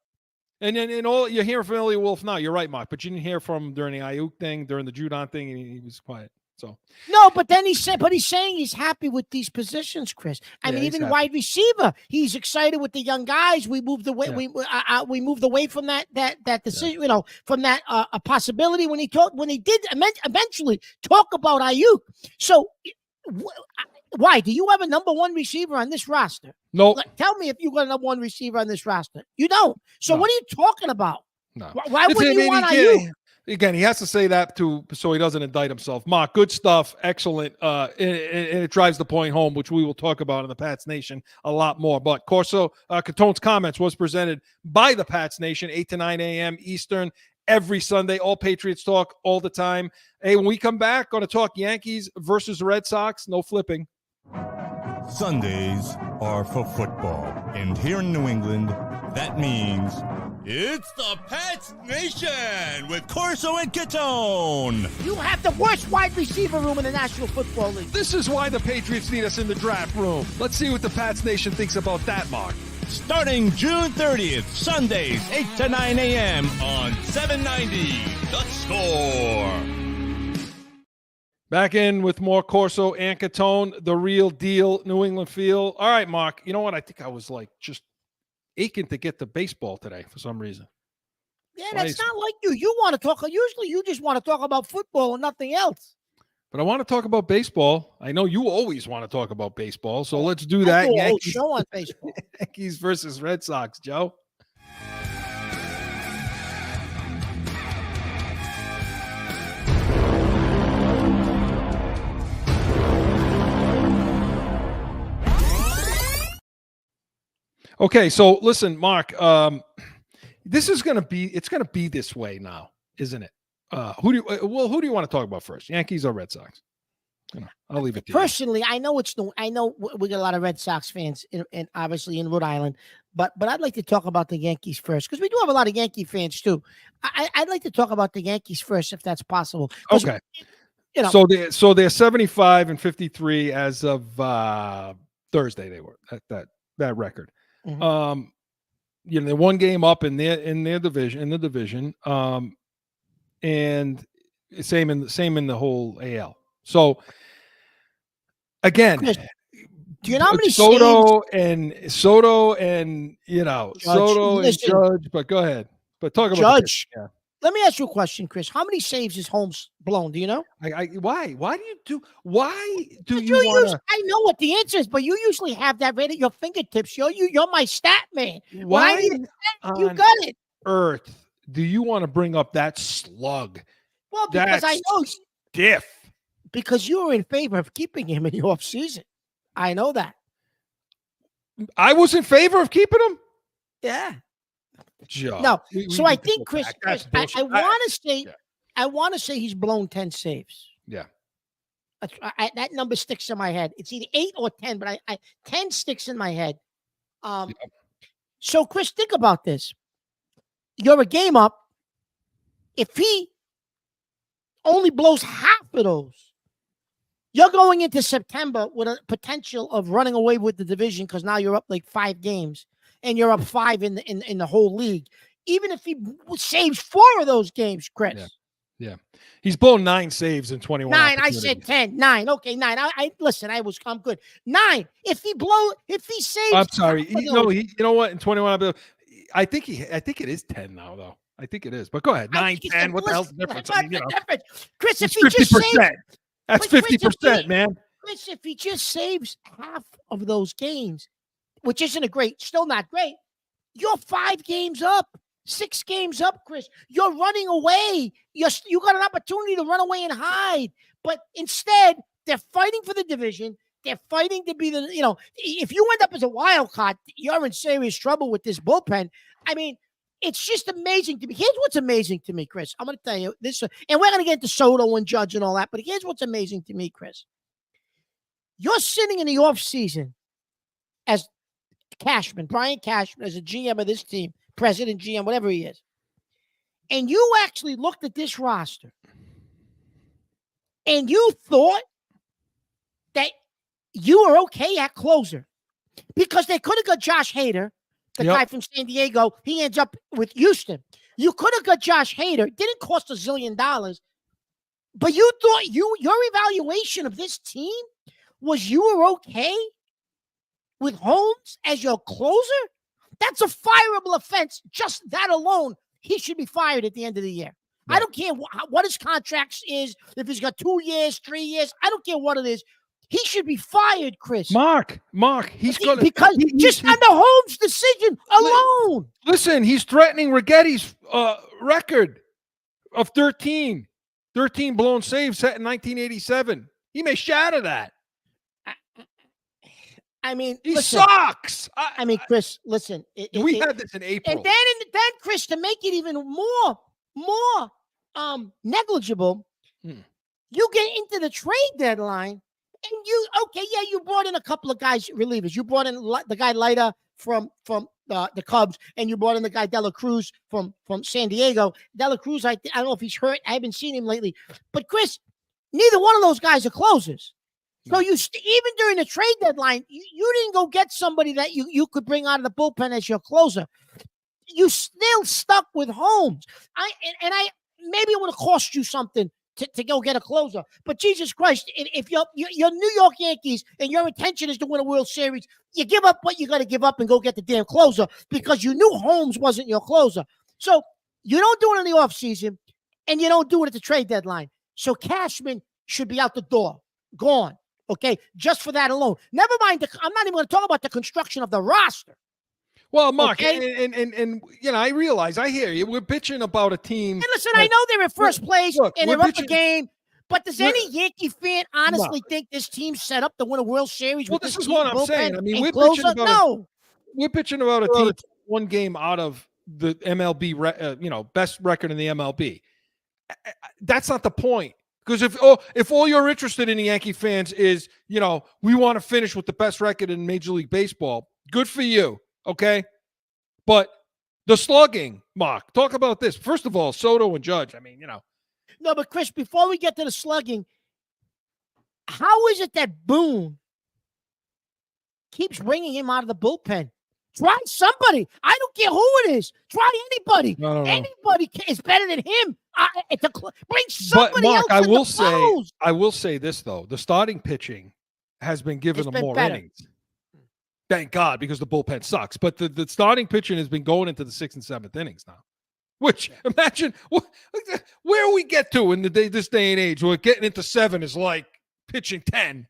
And all you're hearing from Elliot Wolfe now. You're right, Mark, but you didn't hear from him during the Ayuk thing, during the Judon thing, and he was quiet. So no, but then he's saying he's happy with these positions, Chris. I mean, even wide receiver, he's excited with the young guys. We moved away. We moved away from that decision. You know, from that a possibility when he did eventually talk about Ayuk. So why do you have a number one receiver on this roster? No. Tell me if you got a number one receiver on this roster. You don't. So what are you talking about? No. Why wouldn't you want Ayuk? Again, he has to say that so he doesn't indict himself. Mark, good stuff, excellent, and it drives the point home, which we will talk about in the Pats Nation a lot more. But Corso Catone's Comments was presented by the Pats Nation, 8 to 9 a.m. Eastern, every Sunday. All Patriots talk all the time. Hey, when we come back, going to talk Yankees versus Red Sox. No flipping. Sundays are for football, and here in New England, that means it's the Pats Nation with Corso and Catone. You have the worst wide receiver room in the National Football League. This is why the Patriots need us in the draft room. Let's see what the Pats Nation thinks about that, Mark. Starting June 30th, Sundays, 8 to 9 a.m. on 790 The Score. Back in with more Corso and Catone, the real deal, New England feel. All right, Mark, you know what? I think I was just aching to get to baseball today for some reason. Yeah, that's not like you. You want to talk. Usually you just want to talk about football and nothing else. But I want to talk about baseball. I know you always want to talk about baseball, so let's do that. I do a whole show on baseball. Yankees versus Red Sox, Joe. Okay, so listen, Mark, this is going to be this way now, isn't it? Who do you want to talk about first? Yankees or Red Sox? I'll leave it to you. Personally, I know we got a lot of Red Sox fans in obviously in Rhode Island, but I'd like to talk about the Yankees first because we do have a lot of Yankee fans too. I'd like to talk about the Yankees first if that's possible. Okay. You know, so they're 75-53 as of Thursday. They were at that record. Mm-hmm. They're one game up in their division, and same in the whole AL. So again, Chris, do you know how many Soto and Soto and Judge? But go ahead. But talk about Judge. Let me ask you a question, Chris. How many saves is Holmes blown? Do you know? Why do you want to? I know what the answer is, but you usually have that right at your fingertips. You're my stat man. Why you got it? Earth, do you want to bring up that slug? Well, because I know stiff. Because you were in favor of keeping him in the offseason. I know that. I was in favor of keeping him? Yeah. Joe. No. So I think, Chris, I want to say he's blown 10 saves. Yeah. That number sticks in my head. It's either 8 or 10, but 10 sticks in my head. So, Chris, think about this. You're a game up. If he only blows half of those, you're going into September with a potential of running away with the division because now you're up like 5 games and you're up 5 in the whole league. Even if he saves 4 of those games, Chris. Yeah. He's blown 9 saves in 21. 9. I said 10. 9. Okay, 9. I'm good. 9. If he saves. I'm sorry. You know what? In 21, I think it is 10 now, though. I think it is. But go ahead. 9, 10. What the hell's the difference? Chris, if he 50%. just saves. That's 50%, man. Chris, if he just saves half of those games, which isn't still not great, you're 5 games up, 6 games up, Chris. You're running away. You got an opportunity to run away and hide. But instead, they're fighting for the division. They're fighting to be if you end up as a wild card, you're in serious trouble with this bullpen. I mean, it's just amazing to me. Here's what's amazing to me, Chris. I'm going to tell you this, and we're going to get into Soto and Judge and all that, but here's what's amazing to me, Chris. You're sitting in the offseason as Brian Cashman, as a GM of this team, president, GM, whatever he is, and you actually looked at this roster, and you thought that you were okay at closer because they could have got Josh Hader, the guy from San Diego. He ends up with Houston. You could have got Josh Hader. Didn't cost $1 zillion. But you thought your evaluation of this team was you were okay with Holmes as your closer? That's a fireable offense. Just that alone, he should be fired at the end of the year. I don't care what his contract is, if he's got 2 years, 3 years. I don't care what it is. He should be fired, Chris. Mark, he's going to... Because just on the Holmes decision alone. Listen, he's threatening Righetti's record of 13 blown saves set in 1987. He may shatter that. I mean, he sucks. I mean, Chris, listen. We had this in April. And then, Chris, to make it even more negligible, you get into the trade deadline, and you brought in a couple of guys, relievers. You brought in the guy Leiter from the Cubs, and you brought in the guy Dela Cruz from San Diego. Dela Cruz, I don't know if he's hurt. I haven't seen him lately. But, Chris, neither one of those guys are closers. So even during the trade deadline, you didn't go get somebody that you could bring out of the bullpen as your closer. You still stuck with Holmes. Maybe it would have cost you something to go get a closer. But Jesus Christ, if you're New York Yankees and your intention is to win a World Series, you give up what you got to give up and go get the damn closer because you knew Holmes wasn't your closer. So you don't do it in the offseason, and you don't do it at the trade deadline. So Cashman should be out the door, gone. Okay, just for that alone. Never mind. I'm not even going to talk about the construction of the roster. Well, Mark, and I realize, I hear you. We're bitching about a team. And listen, I know they're in first place and they're up a game, but does any Yankee fan honestly think this team's set up to win a World Series? Well, this is what I'm saying. I mean, we're bitching about a team that's one game out of the MLB, best record in the MLB. That's not the point. Because if all you're interested in, the Yankee fans, is, we want to finish with the best record in Major League Baseball, good for you, okay? But the slugging, Mark, talk about this. First of all, Soto and Judge, No, but Chris, before we get to the slugging, how is it that Boone keeps bringing him out of the bullpen? Try somebody. I don't care who it is. Try anybody. No. Anybody is better than him. Bring somebody else. But Mark, I will say this though: the starting pitching has been giving them more innings. Thank God, because the bullpen sucks. But the starting pitching has been going into the 6th and 7th innings now. Which, imagine where we get to in this day and age, where getting into 7 is like pitching 10.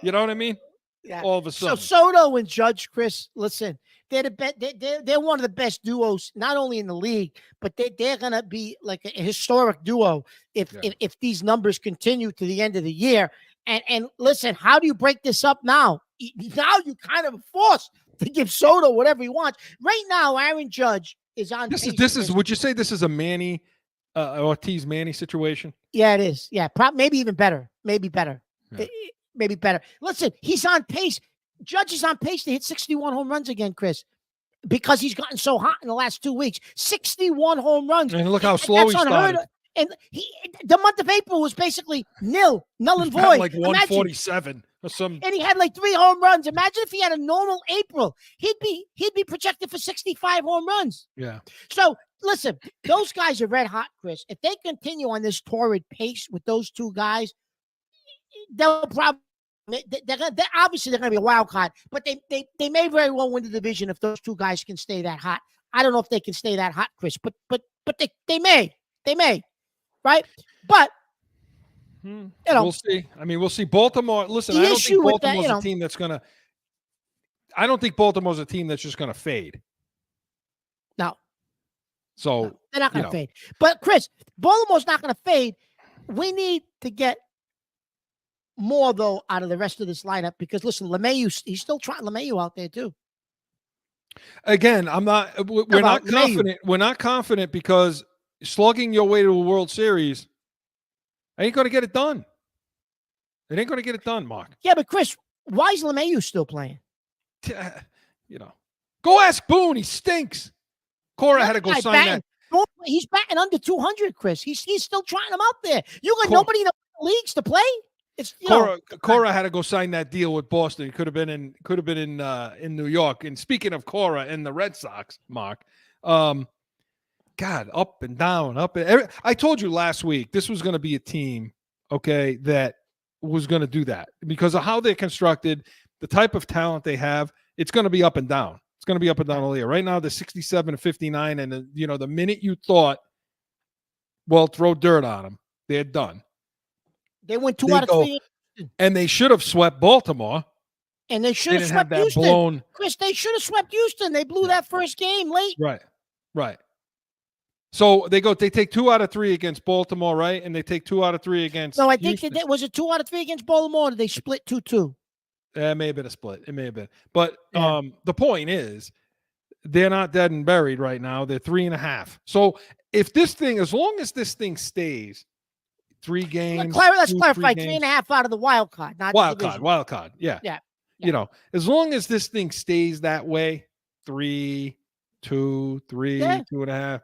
You know what I mean? Yeah. All of a sudden. So Soto and Judge, Chris, listen, they're one of the best duos, not only in the league, but they're gonna be like a historic duo if these numbers continue to the end of the year. And listen, how do you break this up now? Now you kind of forced to give Soto whatever he wants. Right now, Aaron Judge is on. This is. Would you say this is a Manny, Ortiz Manny situation? Yeah, it is. Yeah, maybe even better. Maybe better. Yeah. Maybe better. Listen, he's on pace. Judge is on pace to hit 61 home runs again, Chris, because he's gotten so hot in the last 2 weeks. 61 home runs. And look how slow he started. And the month of April was basically null and void. Like 147 or something. And he had like 3 home runs. Imagine if he had a normal April. He'd be projected for 65 home runs. Yeah. So listen, those guys are red hot, Chris. If they continue on this torrid pace with those 2 guys, they'll probably. They're obviously going to be a wild card, but they may very well win the division if those 2 guys can stay that hot. I don't know if they can stay that hot, Chris, but they may, right? But we'll see. I mean, we'll see. Baltimore. Listen, I don't think Baltimore's a team that's going to. I don't think Baltimore's a team that's just going to fade. No. So they're not going to fade. But Chris, Baltimore's not going to fade. We need to get more though out of the rest of this lineup because listen, LeMahieu, he's still trying LeMahieu out there too. Again, we're not confident. We're not confident because slugging your way to a World Series ain't going to get it done. It ain't going to get it done, Mark. Yeah, but Chris, why is LeMahieu still playing? Go ask Boone. He stinks. Cora had to go sign that. He's batting under 200, Chris. He's still trying him out there. You got nobody in the leagues to play. It's you know, Cora had to go sign that deal with Boston. He could have been in New York. And speaking of Cora and the Red Sox, Mark, God, up and down, I told you last week this was going to be a team, okay, that was going to do that because of how they're constructed, the type of talent they have. It's going to be up and down. It's going to be up and down all year. Right now, they're 67-59, and the minute you thought, well, throw dirt on them, they're done. They went 2 out of 3, and they should have swept Baltimore. And they should have swept Houston. Chris, they should have swept Houston. They blew that first game late. Right. So they take 2 out of 3 against Baltimore, right? And they take 2 out of 3 against. No, I think Houston. was it 2 out of 3 against Baltimore? Or did they split 2-2? It may have been a split. It may have been. But the point is, they're not dead and buried right now. They're 3.5. So if this thing, as long as this thing stays 3 games. Let's clarify. 3.5 out of the wild card, not wild card. Yeah. As long as this thing stays that way, 3, 2, 3, 2.5.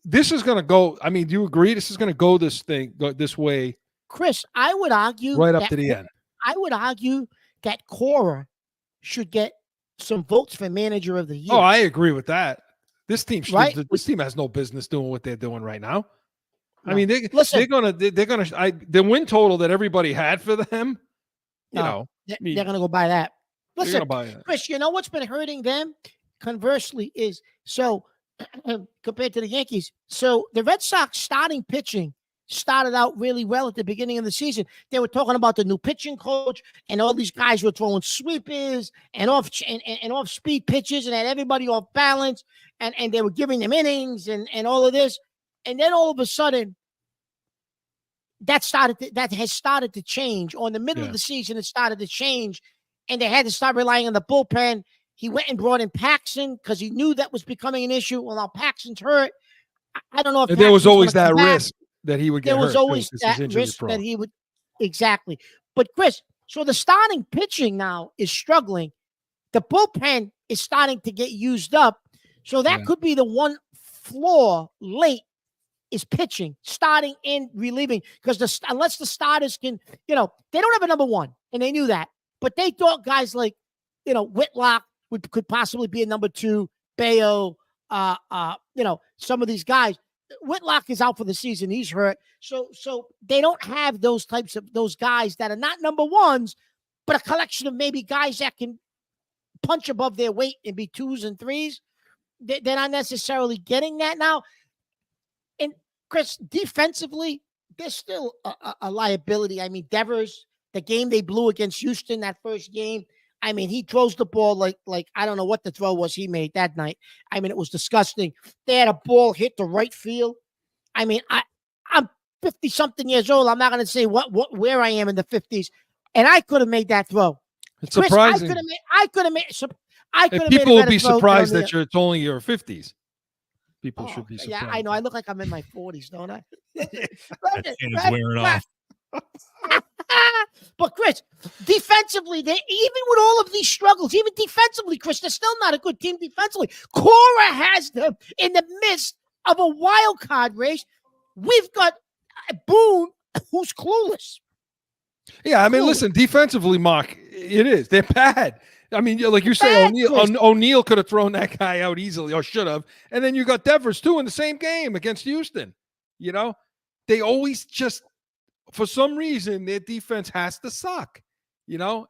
This is going to go. I mean, do you agree? This is going to go this way. Chris, I would argue right up to the end. I would argue that Cora should get some votes for manager of the year. Oh, I agree with that. This team, this team has no business doing what they're doing right now. No. I mean, they're gonna the win total that everybody had for them. They're gonna go by that. Listen, buy that. Chris, you know what's been hurting them? Conversely, is so compared to the Yankees. So the Red Sox starting pitching started out really well at the beginning of the season. They were talking about the new pitching coach, and all these guys were throwing sweepers and off speed pitches, and had everybody off balance, and they were giving them innings and all of this. And then all of a sudden, that has started to change. Or in the middle of the season, it started to change, and they had to start relying on the bullpen. He went and brought in Paxton because he knew that was becoming an issue. Well, now Paxton's hurt. I don't know if there was always that risk that he would get hurt. There was always that risk that he would. Exactly. But Chris, so the starting pitching now is struggling. The bullpen is starting to get used up. So that could be the one flaw late is pitching, starting and relieving. Because unless the starters can, they don't have a number one, and they knew that. But they thought guys like, Whitlock could possibly be a number 2, Bayo, some of these guys. Whitlock is out for the season. He's hurt. So they don't have those guys that are not number ones, but a collection of maybe guys that can punch above their weight and be 2s and 3s. They're not necessarily getting that now. And Chris, defensively, they're still a liability. I mean, Devers, the game they blew against Houston, that first game, I mean, he throws the ball like I don't know what the throw was he made that night. I mean, it was disgusting. They had a ball hit the right field. I mean, I'm 50-something years old. I'm not going to say where I am in the 50s, and I could have made that throw. It's Chris, surprising. I could have made. People would be surprised that it's only your 50s. People should be surprised. Yeah, I know. I look like I'm in my 40s, don't I? That chin is wearing off. But Chris, defensively, even with all of these struggles, even defensively, Chris, they're still not a good team defensively. Cora has them in the midst of a wild card race. We've got Boone, who's clueless. Yeah, I mean, listen, defensively, Mark, it is. They're bad. I mean, like you say, O'Neal could have thrown that guy out easily, or should have. And then you got Devers, too, in the same game against Houston. They always just, for some reason, their defense has to suck, and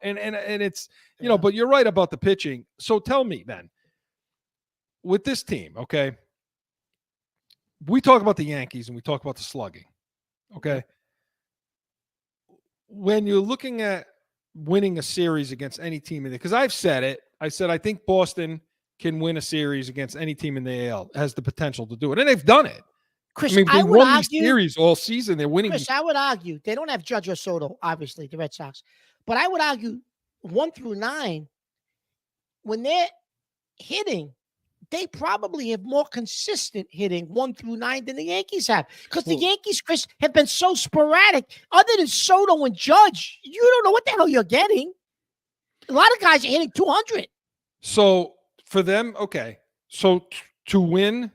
it's, but you're right about the pitching. So tell me then, with this team, okay, we talk about the Yankees and we talk about the slugging, okay? When you're looking at winning a series against any team in there, because I've said it, I think Boston can win a series against any team in the AL, has the potential to do it, and they've done it. Chris, they won these series all season. They're winning. Chris, I would argue they don't have Judge or Soto, obviously, the Red Sox. But I would argue 1 through 9, when they're hitting, they probably have more consistent hitting 1 through 9 than the Yankees have. Because the Yankees, Chris, have been so sporadic. Other than Soto and Judge, you don't know what the hell you're getting. A lot of guys are hitting 200. So for them, okay. So to win,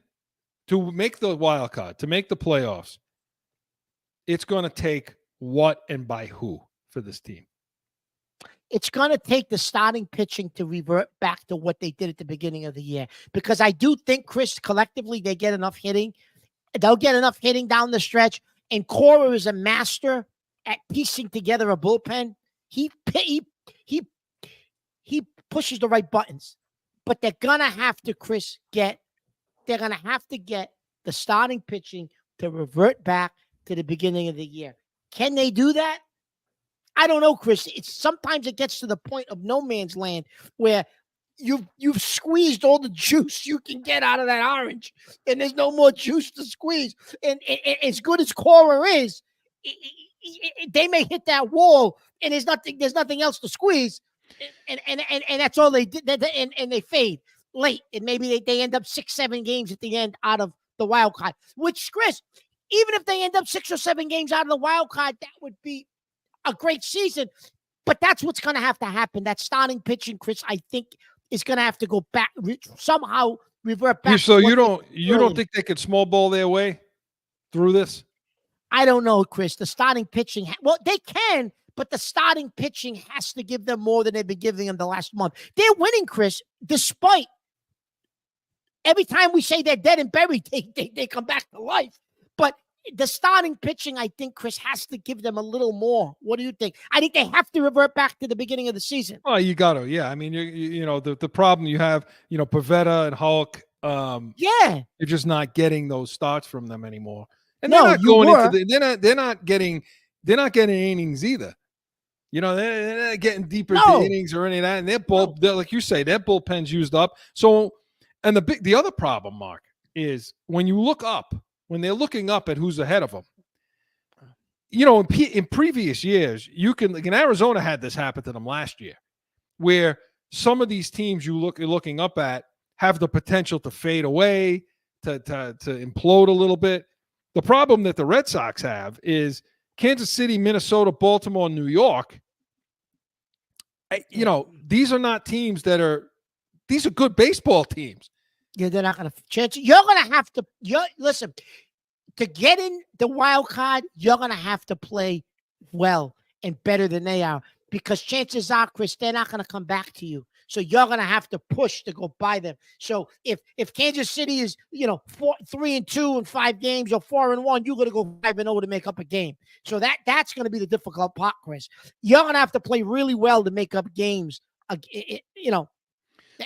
to make the wild card, to make the playoffs, it's going to take what and by who for this team. It's going to take the starting pitching to revert back to what they did at the beginning of the year. Because I do think, Chris, collectively, they get enough hitting. They'll get enough hitting down the stretch. And Cora is a master at piecing together a bullpen. He pushes the right buttons. But they're going to have to, Chris, get the starting pitching to revert back to the beginning of the year. Can they do that? I don't know, Chris. Sometimes it gets to the point of no man's land where you've squeezed all the juice you can get out of that orange, and there's no more juice to squeeze. And as good as Cora is, they may hit that wall, and there's nothing else to squeeze, and that's all they did. And they fade late, and maybe they end up 6-7 games at the end out of the wild card. Which, Chris, even if they end up 6 or 7 games out of the wild card, that would be a great season. But that's what's going to have to happen. That starting pitching, Chris, I think is going to have to go back, somehow revert back. So you don't think they could small ball their way through this? I don't know, Chris. The starting pitching, well, they can, but the starting pitching has to give them more than they've been giving them the last month. They're winning, Chris, despite every time we say they're dead and buried, they come back to life. But the starting pitching, I think, Chris, has to give them a little more. What do you think? I think they have to revert back to the beginning of the season. Oh, you got to. Yeah. I mean, you know, the problem you have, Pavetta and Hulk. Yeah. You're just not getting those starts from them anymore. And No, they're not going into they're not getting innings either. They're not getting deeper into innings or any of that. And they're like you say, their bullpen's used up. So, and the other problem, Mark, is when you look up, when they're looking up at who's ahead of them, in previous years, Arizona had this happen to them last year, where some of these teams you're looking up at have the potential to fade away, to implode a little bit. The problem that the Red Sox have is Kansas City, Minnesota, Baltimore, New York. These are not teams these are good baseball teams. Yeah, they're not going to chance. You're going to have to. Listen, to get in the wild card, you're going to have to play well and better than they are, because chances are, Chris, they're not going to come back to you. So you're going to have to push to go by them. So if Kansas City is 3-2 in 5 games, or 4-1, you're going to go 5-0 to make up a game. So that's going to be the difficult part, Chris. You're going to have to play really well to make up games.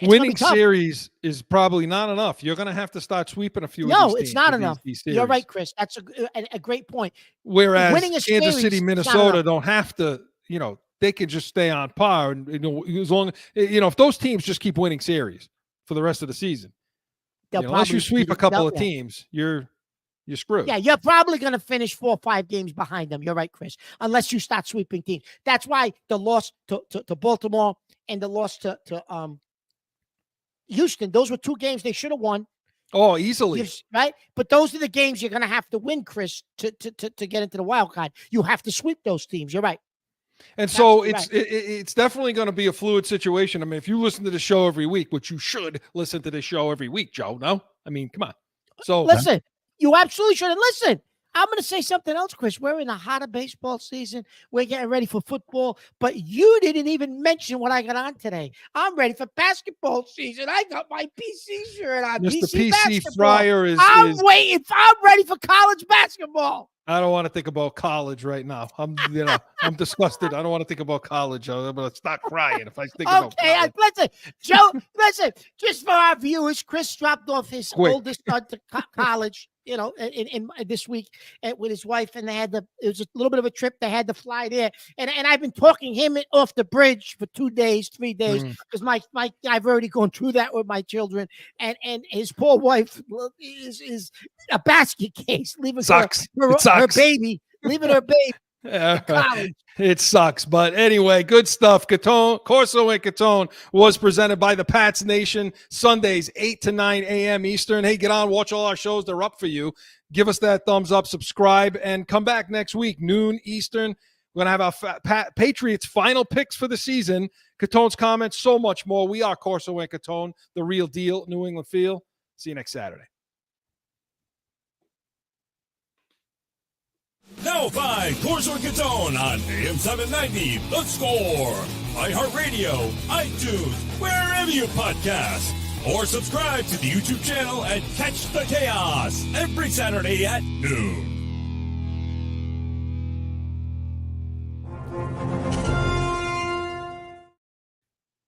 Winning series is probably not enough. You're going to have to start sweeping a few of these teams. No, it's not enough. You're right, Chris. That's a great point. Whereas Kansas City, Minnesota don't have to, they can just stay on par. And, as long, if those teams just keep winning series for the rest of the season, unless you sweep a couple of teams, you're screwed. Yeah, you're probably going to finish 4 or 5 games behind them. You're right, Chris, unless you start sweeping teams. That's why the loss to Baltimore and the loss to Houston, those were 2 games they should have won. Oh, easily. Right? But those are the games you're going to have to win, Chris, to get into the wild card. You have to sweep those teams. You're right. And so it's definitely going to be a fluid situation. I mean, if you listen to the show every week, which you should listen to the show every week, Joe, no? I mean, come on. So listen, you absolutely should. And listen, I'm going to say something else, Chris. We're in the heart of baseball season. We're getting ready for football, but you didn't even mention what I got on today. I'm ready for basketball season. I got my PC shirt on. Mr. PC basketball. Fryer is. I'm ready for college basketball. I don't want to think about college right now. I'm disgusted. I don't want to think about college. I'm going to start crying if I think about college. Listen, Joe, just for our viewers, Chris dropped off his oldest son to college, in this week with his wife, and it was a little bit of a trip. They had to fly there. And I've been talking him off the bridge for 2 days, 3 days, because I've already gone through that with my children, and his poor wife is a basket case, leaving her baby, leaving her baby. It sucks, but anyway, good stuff. Corso and Catone was presented by the Pats Nation, Sundays 8 to 9 a.m. Eastern. Hey, get on, watch all our shows. They're up for you. Give us that thumbs up, subscribe, and come back next week, noon Eastern. We're going to have our Patriots final picks for the season, Catone's comments, so much more. We are Corso and Catone, the real deal, New England feel. See you next Saturday. Now find Corso and Catone on AM 790, The Score, iHeartRadio, iTunes, wherever you podcast. Or subscribe to the YouTube channel and catch the chaos every Saturday at noon.